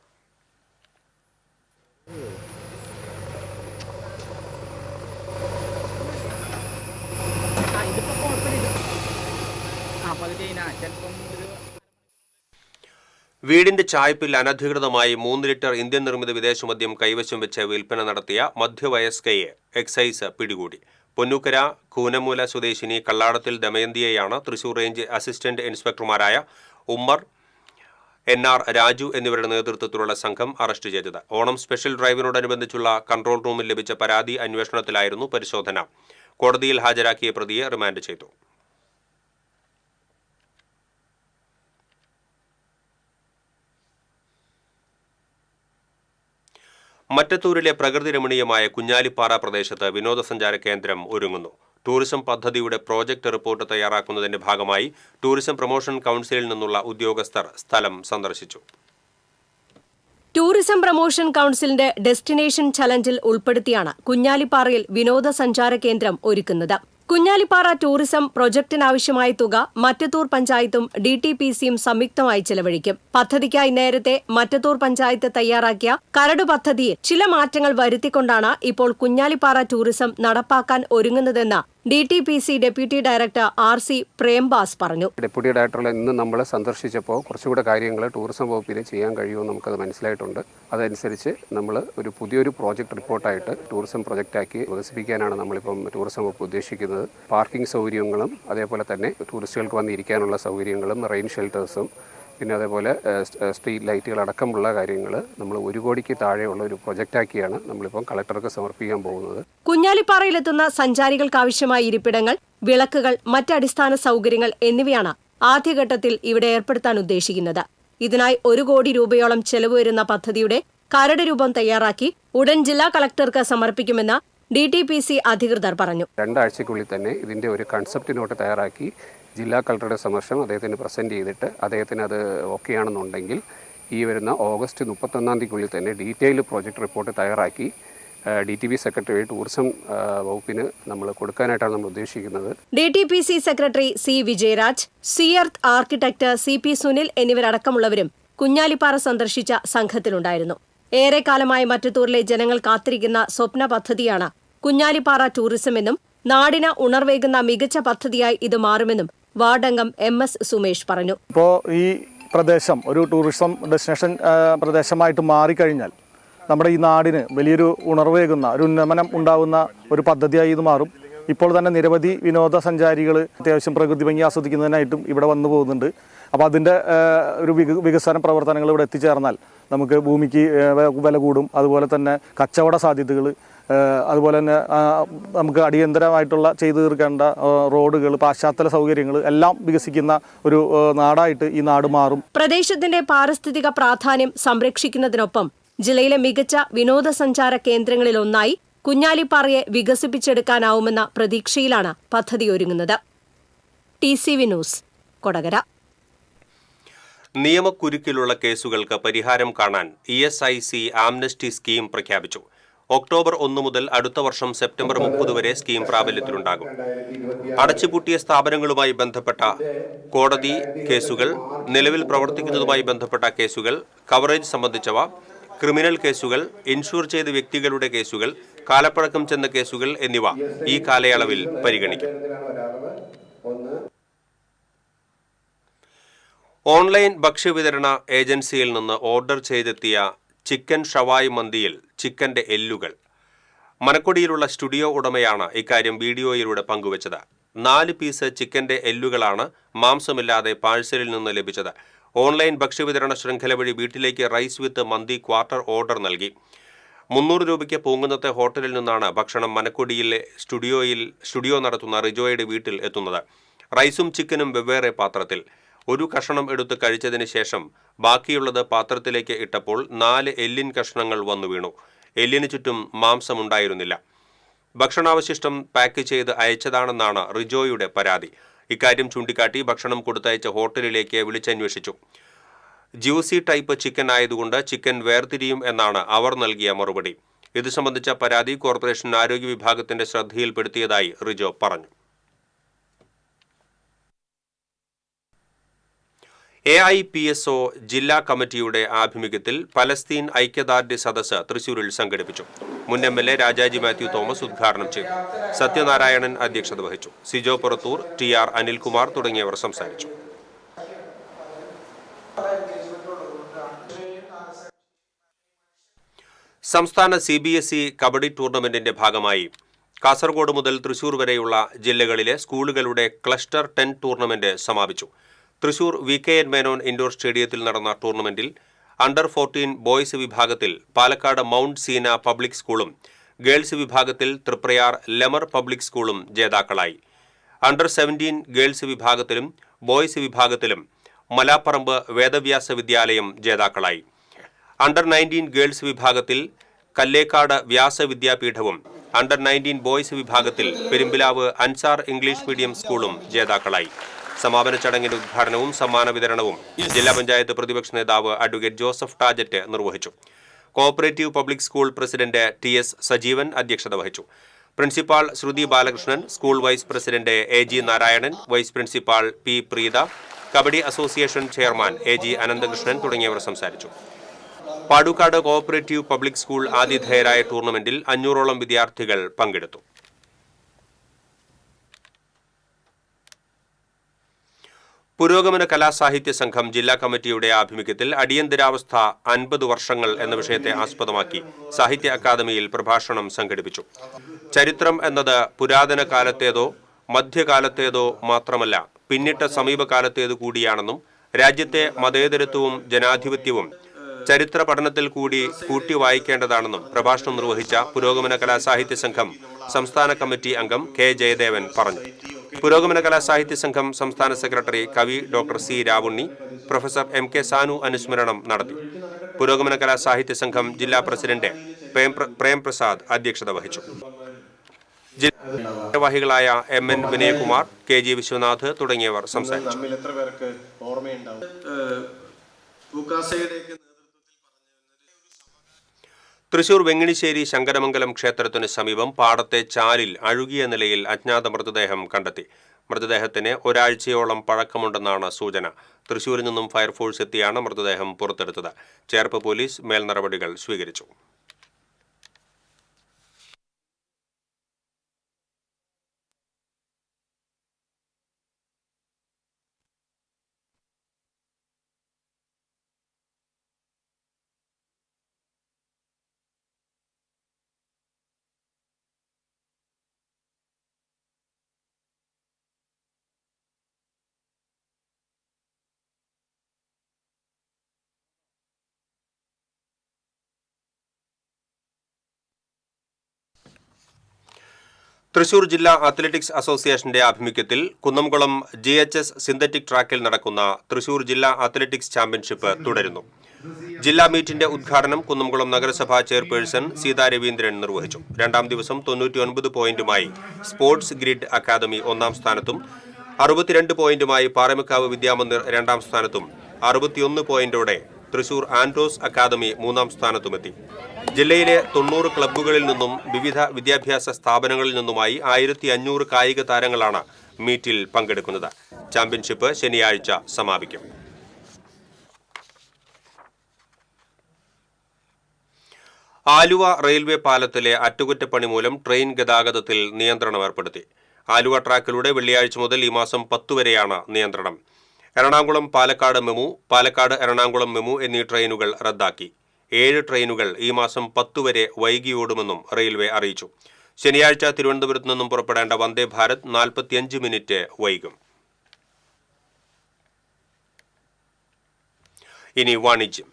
വീടിന്റെ ചായ്പിൽ അനധികൃതമായി 3 ലിറ്റർ ഇന്ത്യൻ നിർമ്മിത വിദേശമദ്യം കൈവശം വെച്ച് വിൽപ്പന നടത്തിയ മധ്യവയസ്കയെ എക്സൈസ് പിടികൂടി. പൊന്നൂക്കര കൂനമൂല സ്വദേശിനി കള്ളാടത്തിൽ ദമയന്തിയെയാണ് തൃശൂർ റേഞ്ച് അസിസ്റ്റന്റ് ഇൻസ്പെക്ടർമാരായ ഉമ്മർ, NR രാജു എന്നിവരുടെ നേതൃത്വത്തിലുള്ള സംഘം അറസ്റ്റ് ചെയ്തത്. ഓണം സ്പെഷ്യൽ ഡ്രൈവിനോടനുബന്ധിച്ചുള്ള കൺട്രോൾ റൂമിൽ ലഭിച്ച പരാതി അന്വേഷണത്തിലായിരുന്നു പരിശോധന. കോടതിയിൽ ഹാജരാക്കിയ പ്രതിയെ റിമാൻഡ് ചെയ്തു. മറ്റത്തൂരിലെ പ്രകൃതി രമണീയമായ കുഞ്ഞാലിപ്പാറ പ്രദേശത്ത് വിനോദസഞ്ചാര കേന്ദ്രം ഒരുങ്ങുന്നു. ടൂറിസം പദ്ധതിയുടെ പ്രോജക്ട് റിപ്പോർട്ട് തയ്യാറാക്കുന്നതിന്റെ ഭാഗമായി ടൂറിസം പ്രൊമോഷൻ കൗൺസിലിൽ നിന്നുള്ള ഉദ്യോഗസ്ഥർ സ്ഥലം സന്ദർശിച്ചു. ടൂറിസം പ്രൊമോഷൻ കൗൺസിലിന്റെ ഡെസ്റ്റിനേഷൻ ചലഞ്ചിൽ ഉൾപ്പെടുത്തിയാണ് കുഞ്ഞാലിപ്പാറയിൽ വിനോദസഞ്ചാര കേന്ദ്രം ഒരുക്കുന്നത്. കുഞ്ഞാലിപ്പാറ ടൂറിസം പ്രൊജക്ടിനാവശ്യമായ തുക മറ്റത്തൂർ പഞ്ചായത്തും DTPCയും സംയുക്തമായി ചെലവഴിക്കും. പദ്ധതിക്കായി നേരത്തെ മറ്റത്തൂർ പഞ്ചായത്ത് തയ്യാറാക്കിയ കരട് പദ്ധതിയിൽ ചില മാറ്റങ്ങൾ വരുത്തിക്കൊണ്ടാണ് ഇപ്പോൾ കുഞ്ഞാലിപ്പാറ ടൂറിസം നടപ്പാക്കാൻ ഒരുങ്ങുന്നതെന്ന് DTPC ഡെപ്യൂട്ടി ഡയറക്ടർ RC പ്രേംബാസ് പറഞ്ഞു. ഡെപ്യൂട്ടി ഡയറക്ടർ ഇന്ന് നമ്മൾ സന്ദർശിച്ചപ്പോൾ കുറച്ചുകൂടെ കാര്യങ്ങൾ ടൂറിസം വകുപ്പിന് ചെയ്യാൻ കഴിയുമെന്ന് നമുക്കത് മനസ്സിലായിട്ടുണ്ട്. അതനുസരിച്ച് നമ്മൾ ഒരു പുതിയൊരു പ്രോജക്റ്റ് റിപ്പോർട്ടായിട്ട് ടൂറിസം പ്രൊജക്റ്റാക്കി വികസിപ്പിക്കാനാണ് നമ്മളിപ്പം ടൂറിസം വകുപ്പ് ഉദ്ദേശിക്കുന്നത്. പാർക്കിംഗ് സൗകര്യങ്ങളും അതേപോലെ തന്നെ ടൂറിസ്റ്റുകൾക്ക് വന്നിരിക്കാനുള്ള സൗകര്യങ്ങളും റെയിൻ ഷെൽട്ടേഴ്സും പിന്നെ അതേപോലെ സ്ട്രീറ്റ് ലൈറ്റുകൾ അടക്കമുള്ള കാര്യങ്ങൾ നമ്മൾ 1 കോടിക്ക് താഴെയുള്ള ഒരു പ്രൊജക്റ്റാക്കിയാണ് നമ്മളിപ്പം കളക്ടർക്ക് സമർപ്പിക്കാൻ പോകുന്നത്. കുഞ്ഞാലിപ്പാറയിലെത്തുന്ന സഞ്ചാരികൾക്കാവശ്യമായ ഇരിപ്പിടങ്ങൾ, വിളക്കുകൾ, മറ്റടിസ്ഥാന സൗകര്യങ്ങൾ എന്നിവയാണ് ആദ്യഘട്ടത്തിൽ ഇവിടെ ഏർപ്പെടുത്താൻ ഉദ്ദേശിക്കുന്നത്. ഇതിനായി 1 കോടി രൂപയോളം ചെലവ് വരുന്ന പദ്ധതിയുടെ കരട് രൂപം തയ്യാറാക്കി ഉടൻ ജില്ലാ കളക്ടർക്ക് സമർപ്പിക്കുമെന്ന് DTPC അധികൃതർ പറഞ്ഞു. 2 ആഴ്ചയ്ക്കുള്ളിൽ തന്നെ ഇതിൻ്റെ ഒരു കൺസെപ്റ്റ് നോട്ട് തയ്യാറാക്കി ജില്ലാ കളക്ടറുടെ സമക്ഷം അദ്ദേഹത്തിന് പ്രസൻറ്റ് ചെയ്തിട്ട് അദ്ദേഹത്തിന് അത് ഓക്കെ ആണെന്നുണ്ടെങ്കിൽ ഈ വരുന്ന ഓഗസ്റ്റ് 31-ാം തീയതിക്കുള്ളിൽ തന്നെ ഡീറ്റെയിൽ പ്രോജക്റ്റ് റിപ്പോർട്ട് തയ്യാറാക്കി DTP സെക്രട്ടറി ടൂറിസം വകുപ്പിന് നമ്മൾ കൊടുക്കാനായിട്ടാണ് നമ്മൾ ഉദ്ദേശിക്കുന്നത്. DTPC സെക്രട്ടറി C വിജയരാജ്, സീയർത്ത് ആർക്കിടെക്ട് CP സുനിൽ എന്നിവരടക്കമുള്ളവരും കുഞ്ഞാലിപ്പാറ സന്ദർശിച്ച സംഘത്തിലുണ്ടായിരുന്നു. ഏറെക്കാലമായി മറ്റത്തൂരിലെ ജനങ്ങൾ കാത്തിരിക്കുന്ന സ്വപ്ന പദ്ധതിയാണ് കുഞ്ഞാലിപ്പാറ ടൂറിസം എന്നും നാടിന് ഉണർവേകുന്ന മികച്ച പദ്ധതിയായി ഇത് മാറുമെന്നും വാർഡംഗം MS സുമേഷ് പറഞ്ഞു. ഇപ്പോൾ ഈ പ്രദേശം ഒരു ടൂറിസം ഡെസ്റ്റിനേഷൻ പ്രദേശമായിട്ട് മാറിക്കഴിഞ്ഞാൽ നമ്മുടെ ഈ നാടിന് വലിയൊരു ഉണർവേകുന്ന ഒരു ഉന്നമനം ഉണ്ടാകുന്ന ഒരു പദ്ധതിയായി ഇത് മാറും. ഇപ്പോൾ തന്നെ നിരവധി വിനോദസഞ്ചാരികൾ അത്യാവശ്യം പ്രകൃതി ഭംഗി ആസ്വദിക്കുന്നതിനായിട്ടും ഇവിടെ വന്നു പോകുന്നുണ്ട്. അപ്പോൾ അതിൻ്റെ ഒരു വികസന പ്രവർത്തനങ്ങൾ ഇവിടെ എത്തിച്ചേർന്നാൽ നമുക്ക് ഭൂമിക്ക് വില കൂടും. അതുപോലെ തന്നെ കച്ചവട സാധ്യതകൾ, അതുപോലെ തന്നെ നമുക്ക് അടിയന്തരമായിട്ടുള്ള ചെയ്തു തീർക്കേണ്ട റോഡുകൾ, പാശ്ചാത്തല സൗകര്യങ്ങൾ എല്ലാം വികസിക്കുന്ന ഒരു നാടായിട്ട് ഈ നാട് മാറും. പ്രദേശത്തിന്റെ പാരിസ്ഥിതിക പ്രാധാന്യം സംരക്ഷിക്കുന്നതിനൊപ്പം ജില്ലയിലെ മികച്ച വിനോദസഞ്ചാര കേന്ദ്രങ്ങളിലൊന്നായി കുഞ്ഞാലിപ്പാറയെ വികസിപ്പിച്ചെടുക്കാനാവുമെന്ന പ്രതീക്ഷയിലാണ് പദ്ധതി ഒരുങ്ങുന്നത്. TCV news, Kodakara. നിയമക്കുരുക്കിലുള്ള കേസുകൾക്ക് പരിഹാരം കാണാൻ ESIC ആംനസ്റ്റി സ്കീം പ്രഖ്യാപിച്ചു. ഒക്ടോബർ 1 മുതൽ അടുത്ത വർഷം സെപ്റ്റംബർ 30 വരെ സ്കീം പ്രാബല്യത്തിലുണ്ടാകും. അടച്ചുപൂട്ടിയ സ്ഥാപനങ്ങളുമായി ബന്ധപ്പെട്ട കോടതി കേസുകൾ, നിലവിൽ പ്രവർത്തിക്കുന്നതുമായി ബന്ധപ്പെട്ട കേസുകൾ, കവറേജ് സംബന്ധിച്ചവ, ക്രിമിനൽ കേസുകൾ, ഇൻഷുർ ചെയ്ത വ്യക്തികളുടെ കേസുകൾ, കാലപ്പഴക്കം ചെന്ന കേസുകൾ എന്നിവ ഈ കാലയളവിൽ പരിഗണിക്കും. ഓൺലൈൻ ഭക്ഷ്യവിതരണ ഏജൻസിയിൽ നിന്ന് ഓർഡർ ചെയ്തെത്തിയ ചിക്കൻ ഷവായ് മന്തിയിൽ ചിക്കന്റെ എല്ലുകൾ. മനക്കൊടിയിലുള്ള സ്റ്റുഡിയോ ഉടമയാണ് ഇക്കാര്യം വീഡിയോയിലൂടെ പങ്കുവച്ചത്. 4 പീസ് ചിക്കന്റെ എല്ലുകളാണ് മാംസമില്ലാതെ പാഴ്സലിൽ നിന്ന് ലഭിച്ചത്. ഓൺലൈൻ ഭക്ഷ്യവിതരണ ശൃംഖല വഴി വീട്ടിലേക്ക് റൈസ് വിത്ത് മന്തി ക്വാർട്ടർ ഓർഡർ നൽകി. 300 രൂപയ്ക്ക് പൂങ്കുന്നത്തെ ഹോട്ടലിൽ നിന്നാണ് ഭക്ഷണം മനക്കൊടിയിലെ സ്റ്റുഡിയോ നടത്തുന്ന റിജോയുടെ വീട്ടിൽ എത്തുന്നത്. റൈസും ചിക്കനും വെവ്വേറെ പാത്രത്തിൽ. ഒരു കഷണം എടുത്ത് കഴിച്ചതിന് ശേഷം ബാക്കിയുള്ളത് പാത്രത്തിലേക്ക് ഇട്ടപ്പോൾ 4 എല്ലിൻ കഷ്ണങ്ങൾ വന്നു വീണു. എല്ലിന് ചുറ്റും മാംസമുണ്ടായിരുന്നില്ല. ഭക്ഷണാവശിഷ്ടം പാക്ക് ചെയ്ത് അയച്ചതാണെന്നാണ് റിജോയുടെ പരാതി. ഇക്കാര്യം ചൂണ്ടിക്കാട്ടി ഭക്ഷണം കൊടുത്തയച്ച ഹോട്ടലിലേക്ക് വിളിച്ചന്വേഷിച്ചു. ജ്യൂസി ടൈപ്പ് ചിക്കൻ ആയതുകൊണ്ട് ചിക്കൻ വേർതിരിയും എന്നാണ് അവർ നൽകിയ മറുപടി. ഇത് സംബന്ധിച്ച പരാതി കോർപ്പറേഷൻ ആരോഗ്യ വിഭാഗത്തിന്റെ ശ്രദ്ധയിൽപ്പെടുത്തിയതായി റിജോ പറഞ്ഞു. AIPSO ജില്ലാ കമ്മിറ്റിയുടെ ആഭിമുഖ്യത്തിൽ പലസ്തീൻ ഐക്യദാർഢ്യ സദസ്സ് തൃശൂരിൽ സംഘടിപ്പിച്ചു. മുൻ MLA രാജാജി മാത്യു തോമസ് ഉദ്ഘാടനം ചെയ്തു. സത്യനാരായണൻ അധ്യക്ഷത വഹിച്ചു. സിജോ പുറത്തൂർ, TR അനിൽകുമാർ തുടങ്ങിയവർ സംസാരിച്ചു. സംസ്ഥാന CBSE കബഡി ടൂർണമെന്റിന്റെ ഭാഗമായി കാസർഗോഡ് മുതൽ തൃശൂർ വരെയുള്ള ജില്ലകളിലെ സ്കൂളുകളുടെ ക്ലസ്റ്റർ 10 ടൂർണമെന്റ് സമാപിച്ചു. തൃശൂർ VKN മേനോൻ ഇൻഡോർ സ്റ്റേഡിയത്തിൽ നടന്ന ടൂർണമെന്റിൽ അണ്ടർ 14 ബോയ്സ് വിഭാഗത്തിൽ പാലക്കാട് മൗണ്ട് സീന പബ്ലിക് സ്കൂളും ഗേൾസ് വിഭാഗത്തിൽ തൃപ്രയാർ ലെമർ പബ്ലിക് സ്കൂളും ജേതാക്കളായി. അണ്ടർ 17 ഗേൾസ് വിഭാഗത്തിലും ബോയ്സ് വിഭാഗത്തിലും മലാപ്പറമ്പ് വേദവ്യാസ വിദ്യാലയം ജേതാക്കളായി. അണ്ടർ 19 ഗേൾസ് വിഭാഗത്തിൽ കല്ലേക്കാട് വ്യാസ വിദ്യാപീഠവും അണ്ടർ 19 ബോയ്സ് വിഭാഗത്തിൽ പെരുമ്പിലാവ് അൻസാർ ഇംഗ്ലീഷ് മീഡിയം സ്കൂളും ജേതാക്കളായി. സമാപന ചടങ്ങിന്റെ ഉദ്ഘാടനവും സമ്മാന വിതരണവും ജില്ലാ പഞ്ചായത്ത് പ്രതിപക്ഷ നേതാവ് അഡ്വക്കേറ്റ് ജോസഫ് ടാജറ്റ് നിർവഹിച്ചു. Cooperative public school president TS Sajeevan അധ്യക്ഷത വഹിച്ചു. Principal Sruthi Balakrishnan, school vice president AG Narayanan, vice principal P Preetha, kabaddi association chairman AG Ananthakrishnan തുടങ്ങിയവർ സംസാരിച്ചു. പാടുക്കാട് കോഓപ്പറേറ്റീവ് പബ്ലിക് സ്കൂൾ ആതിഥേയരായ ടൂർണമെന്റിൽ 500ഓളം വിദ്യാർത്ഥികൾ പങ്കെടുത്തു. പുരോഗമന കലാസാഹിത്യ സംഘം ജില്ലാ കമ്മിറ്റിയുടെ ആഭിമുഖ്യത്തിൽ അടിയന്തരാവസ്ഥ 50 വർഷങ്ങൾ എന്ന വിഷയത്തെ ആസ്പദമാക്കി സാഹിത്യ അക്കാദമിയിൽ പ്രഭാഷണം സംഘടിപ്പിച്ചു. ചരിത്രം എന്നത് പുരാതന കാലത്തേതോ മധ്യകാലത്തേതോ മാത്രമല്ല, പിന്നിട്ട സമീപകാലത്തേതു കൂടിയാണെന്നും രാജ്യത്തെ മതേതരത്വവും ജനാധിപത്യവും ചരിത്ര പഠനത്തിൽ കൂടി കൂട്ടി വായിക്കേണ്ടതാണെന്നും പ്രഭാഷണം നിർവഹിച്ച പുരോഗമന കലാസാഹിത്യ സംഘം സംസ്ഥാന കമ്മിറ്റി അംഗം K ജയദേവൻ പറഞ്ഞു. പുരോഗമന കലാസാഹിത്യ സംഘം സംസ്ഥാന സെക്രട്ടറി കവി doctor C Ravunni, professor MK Sanu അനുസ്മരണം നടത്തി. പുരോഗമന കലാസാഹിത്യ സംഘം ജില്ലാ പ്രസിഡന്റ് പ്രേംപ്രസാദ് അധ്യക്ഷത വഹിച്ചു. ഭാരവാഹികളായ MN വിനയകുമാർ, KG വിശ്വനാഥ് തുടങ്ങിയവർ സംസാരിച്ചു. തൃശൂർ വെങ്ങിണിശ്ശേരി ശങ്കരമംഗലം ക്ഷേത്രത്തിന് സമീപം പാടത്തെ ചാലിൽ അഴുകിയ നിലയിൽ അജ്ഞാത മൃതദേഹം കണ്ടെത്തി. മൃതദേഹത്തിന് ഒരാഴ്ചയോളം പഴക്കമുണ്ടെന്നാണ് സൂചന. തൃശൂരിൽ നിന്നും ഫയർഫോഴ്സ് എത്തിയാണ് മൃതദേഹം പുറത്തെടുത്തത്. ചേർപ്പ് പോലീസ് മേൽനടപടികൾ സ്വീകരിച്ചു. തൃശൂർ ജില്ലാ അത്ലറ്റിക്സ് അസോസിയേഷന്റെ ആഭിമുഖ്യത്തിൽ കുന്നംകുളം GHS സിന്തറ്റിക് ട്രാക്കിൽ നടക്കുന്ന തൃശൂർ ജില്ലാ അത്ലറ്റിക്സ് ചാമ്പ്യൻഷിപ്പ് തുടരുന്നു. ജില്ലാ മീറ്റിന്റെ ഉദ്ഘാടനം കുന്നംകുളം നഗരസഭാ ചെയർപേഴ്സൺ സീതാ രവീന്ദ്രൻ നിർവഹിച്ചു. രണ്ടാം ദിവസം 99 പോയിന്റുമായി സ്പോർട്സ് ഗ്രിഡ് അക്കാദമി ഒന്നാം സ്ഥാനത്തും 62 പോയിന്റുമായി പാറമേക്കാവ് വിദ്യാമന്ദിർ രണ്ടാം സ്ഥാനത്തും 61 പോയിന്റോടെ തൃശൂർ ആൻഡ്രോസ് അക്കാദമി മൂന്നാം സ്ഥാനത്തുമെത്തി. ജില്ലയിലെ 90 ക്ലബ്ബുകളിൽ നിന്നും വിവിധ വിദ്യാഭ്യാസ സ്ഥാപനങ്ങളിൽ നിന്നുമായി 1500 കായിക താരങ്ങളാണ് മീറ്റിൽ പങ്കെടുക്കുന്നത്. ചാമ്പ്യൻഷിപ്പ് ശനിയാഴ്ച സമാപിക്കും. ആലുവ റെയിൽവേ പാലത്തിലെ അറ്റകുറ്റപ്പണി മൂലം ട്രെയിൻ ഗതാഗതത്തിൽ നിയന്ത്രണം ഏർപ്പെടുത്തി. ആലുവ ട്രാക്കിലൂടെ വെള്ളിയാഴ്ച മുതൽ ഈ മാസം 10 വരെയാണ് നിയന്ത്രണം. എറണാകുളം പാലക്കാട് മെമു, പാലക്കാട് എറണാകുളം മെമു എന്നീ ട്രെയിനുകൾ റദ്ദാക്കി. 7 ട്രെയിനുകൾ ഈ മാസം 10 വരെ വൈകിയോടുമെന്നും റെയിൽവേ അറിയിച്ചു. ശനിയാഴ്ച തിരുവനന്തപുരത്ത് നിന്നും പുറപ്പെടേണ്ട വന്ദേ ഭാരത് 45 മിനിറ്റ് വൈകും. ഇനി വാണിജ്യം.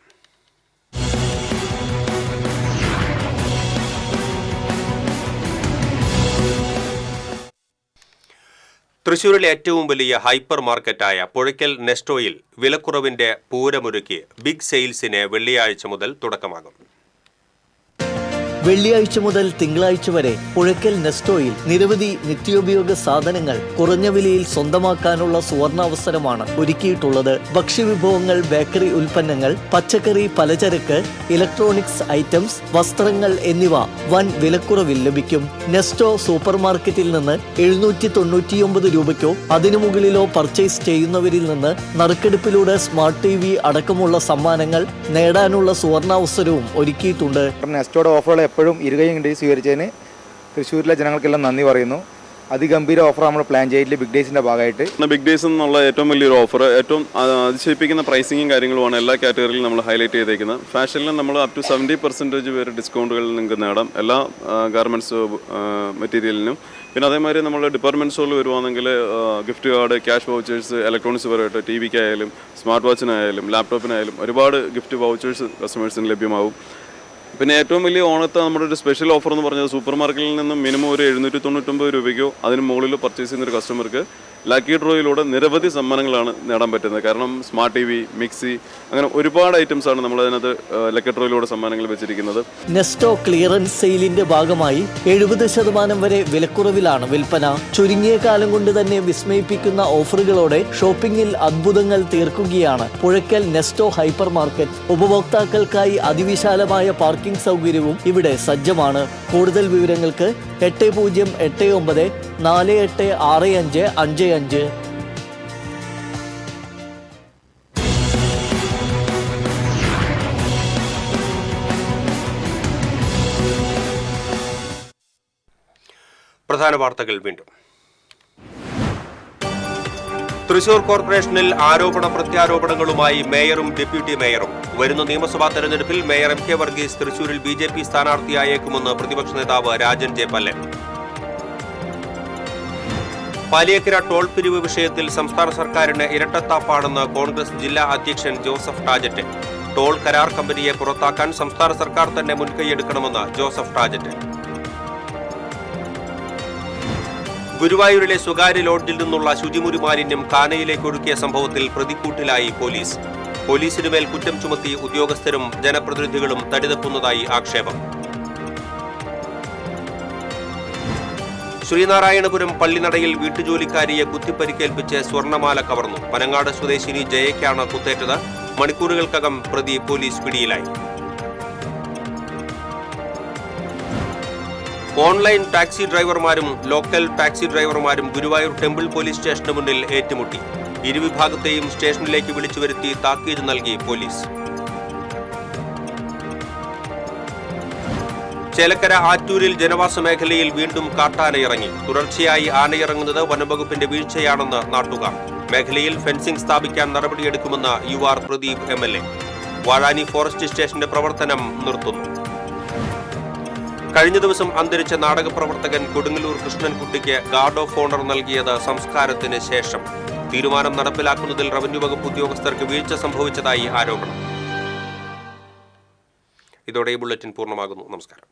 തൃശൂരിലെ ഏറ്റവും വലിയ ഹൈപ്പർ മാർക്കറ്റായ പുഴയ്ക്കൽ നെസ്റ്റോയിൽ വിലക്കുറവിന്റെ പൂരമൊരുക്കി ബിഗ് സെയിൽസിന് വെള്ളിയാഴ്ച മുതൽ തുടക്കമാകും. വെള്ളിയാഴ്ച മുതൽ തിങ്കളാഴ്ച വരെ പുഴയ്ക്കൽ നെസ്റ്റോയിൽ നിരവധി നിത്യോപയോഗ സാധനങ്ങൾ കുറഞ്ഞ വിലയിൽ സ്വന്തമാക്കാനുള്ള സുവർണാവസരമാണ് ഒരുക്കിയിട്ടുള്ളത്. ഭക്ഷ്യവിഭവങ്ങൾ, ബേക്കറി ഉൽപ്പന്നങ്ങൾ, പച്ചക്കറി, പലചരക്ക്, ഇലക്ട്രോണിക്സ് ഐറ്റംസ്, വസ്ത്രങ്ങൾ എന്നിവ വൻ വിലക്കുറവിൽ ലഭിക്കും. നെസ്റ്റോ സൂപ്പർ മാർക്കറ്റിൽ നിന്ന് 799 രൂപയ്ക്കോ അതിനു മുകളിലോ പർച്ചേസ് ചെയ്യുന്നവരിൽ നിന്ന് നറുക്കെടുപ്പിലൂടെ സ്മാർട്ട് TV അടക്കമുള്ള സമ്മാനങ്ങൾ നേടാനുള്ള സുവർണാവസരവും ഒരുക്കിയിട്ടുണ്ട്. നെസ്റ്റോയുടെ ഓഫറുകൾ എപ്പോഴും ഇരുകയും കണ്ടി സ്വീകരിച്ചതിന് തൃശ്ശൂരിലെ ജനങ്ങൾക്കെല്ലാം നന്ദി പറയുന്നു. അതിഗംഭീര ഓഫർ നമ്മൾ പ്ലാൻ ചെയ്തില്ല ബിഗ് ഡേയ്സിന്റെ ഭാഗമായിട്ട്. ബിഗ് ഡേയ്സ് എന്നുള്ള ഏറ്റവും വലിയൊരു ഓഫർ, ഏറ്റവും അതിശയിപ്പിക്കുന്ന പ്രൈസിങ്ങും കാര്യങ്ങളുമാണ് എല്ലാ കാറ്റഗറിയിലും നമ്മൾ ഹൈലൈറ്റ് ചെയ്തേക്കുന്നത്. ഫാഷനിലും നമ്മൾ അപ് ടു 70% വരെ ഡിസ്കൗണ്ടുകൾ നിങ്ങൾക്ക് നേടാം എല്ലാ ഗാർമെൻറ്റ്സ് മെറ്റീരിയലിനും. പിന്നെ അതേമാതിരി നമ്മൾ ഡിപ്പാർട്ട്മെൻറ്റ് സ്റ്റോറിൽ വരുവാണെങ്കിൽ gift card, cash vouchers, electronics പരമായിട്ട് TV-ക്കായാലും സ്മാർട്ട് വാച്ചിനായാലും ലാപ്ടോപ്പിനായാലും ഒരുപാട് ഗിഫ്റ്റ് വൗച്ചേഴ്സ് കസ്റ്റമേഴ്സിന് ലഭ്യമാവും. പിന്നെ ഏറ്റവും വലിയ ഓണത്തെ നമ്മുടെ ഒരു സ്പെഷ്യൽ ഓഫർ എന്ന് പറഞ്ഞത് സൂപ്പർ മാർക്കറ്റിൽ നിന്നും മിനിമം ഒരു 799 രൂപയ്ക്കോ അതിന് മുകളിൽ പർച്ചേസ് ചെയ്യുന്നൊരു കസ്റ്റമർക്ക് ലക്കി ഡ്രോയിലൂടെ നിരവധി സമ്മാനങ്ങളാണ് നേടാൻ പറ്റുന്നത്. കാരണം സ്മാർട്ട് TV, മിക്സി, അങ്ങനെ ഒരുപാട് ഐറ്റംസാണ് നമ്മൾ അതിനകത്ത് ലക്കി ഡ്രോയിലൂടെ സമ്മാനങ്ങൾ വെച്ചിരിക്കുന്നത്. നെസ്റ്റോ ക്ലിയറൻസ് സെയിലിന്റെ ഭാഗമായി 70% വരെ വിലക്കുറവിലാണ് വിൽപ്പന. ചുരുങ്ങിയ കാലം കൊണ്ട് തന്നെ വിസ്മയിപ്പിക്കുന്ന ഓഫറുകളോടെ ഷോപ്പിംഗിൽ അത്ഭുതങ്ങൾ തീർക്കുകയാണ് പുഴയ്ക്കൽ നെസ്റ്റോ ഹൈപ്പർ മാർക്കറ്റ്. ഉപഭോക്താക്കൾക്കായി അതിവിശാലമായ പാർക്കിംഗ് സൗകര്യവും ഇവിടെ സജ്ജമാണ്. കൂടുതൽ വിവരങ്ങൾക്ക് 8089486555. പ്രധാന വാർത്തകൾ വീണ്ടും. തൃശൂർ കോർപ്പറേഷനിൽ ആരോപണ പ്രത്യാരോപണങ്ങളുമായി മേയറും ഡെപ്യൂട്ടി മേയറും. വരുന്ന നിയമസഭാ തെരഞ്ഞെടുപ്പിൽ മേയർ MK വർഗീസ് തൃശൂരിൽ BJP സ്ഥാനാർത്ഥിയായേക്കുമെന്ന് പ്രതിപക്ഷ നേതാവ് രാജൻ ജെ പല്ലൻ. പാലിയേക്കര ടോൾ പിരിവ് വിഷയത്തിൽ സംസ്ഥാന സർക്കാരിന് ഇരട്ടത്താപ്പാണെന്ന് കോൺഗ്രസ് ജില്ലാ അധ്യക്ഷൻ ജോസഫ് ടാജറ്റ്. ടോൾ കരാർ കമ്പനിയെ പുറത്താക്കാൻ സംസ്ഥാന സർക്കാർ തന്നെ മുൻകൈയെടുക്കണമെന്ന് ജോസഫ് ടാജറ്റ്. ഗുരുവായൂരിലെ സ്വകാര്യ ലോഡ്ജിൽ നിന്നുള്ള ശുചിമുറി മാലിന്യം കാനയിലേക്ക് ഒഴുക്കിയ സംഭവത്തിൽ പ്രതിക്കൂട്ടിലായി പോലീസ്. പോലീസിനുമേൽ കുറ്റം ചുമത്തി ഉദ്യോഗസ്ഥരും ജനപ്രതിനിധികളും തടിതപ്പുന്നതായി ആക്ഷേപം. ശ്രീനാരായണപുരം പള്ളിനടയിൽ വീട്ടുജോലിക്കാരിയെ കുത്തിപ്പരിക്കേൽപ്പിച്ച് സ്വർണമാല കവർന്നു. പനങ്ങാട് സ്വദേശിനി ജയയ്ക്കാണ് കുത്തേറ്റത്. മണിക്കൂറുകൾക്കകം പ്രതി പോലീസ് പിടിയിലായി. ഓൺലൈൻ ടാക്സി ഡ്രൈവർമാരും ലോക്കൽ ടാക്സി ഡ്രൈവർമാരും ഗുരുവായൂർ ടെമ്പിൾ പോലീസ് സ്റ്റേഷന് മുന്നിൽ ഏറ്റുമുട്ടി. ഇരുവിഭാഗത്തെയും സ്റ്റേഷനിലേക്ക് വിളിച്ചു വരുത്തി താക്കീത് നൽകി പോലീസ്. ചേലക്കര ആറ്റൂരിൽ ജനവാസ മേഖലയിൽ വീണ്ടും കാട്ടാനയിറങ്ങി. തുടർച്ചയായി ആനയിറങ്ങുന്നത് വനംവകുപ്പിന്റെ വീഴ്ചയാണെന്ന് നാട്ടുകാർ. മേഖലയിൽ ഫെൻസിംഗ് സ്ഥാപിക്കാൻ നടപടിയെടുക്കുമെന്ന് UR Pradeep MLA. Vazhani forest സ്റ്റേഷന്റെ പ്രവർത്തനം നിർത്തുന്നു. കഴിഞ്ഞ ദിവസം അന്തരിച്ച നാടക പ്രവർത്തകൻ കൊടുങ്ങല്ലൂർ കൃഷ്ണൻകുട്ടിക്ക് ഗാർഡ് ഓഫ് ഓണർ നൽകിയത് സംസ്കാരത്തിന് ശേഷം. തീരുമാനം നടപ്പിലാക്കുന്നതിൽ റവന്യൂ വകുപ്പ് ഉദ്യോഗസ്ഥർക്ക് വീഴ്ച സംഭവിച്ചതായി ആരോപണം. ഇതോടെ ഈ ബുള്ളറ്റിൻ പൂർണ്ണമാകുന്നു. നമസ്കാരം.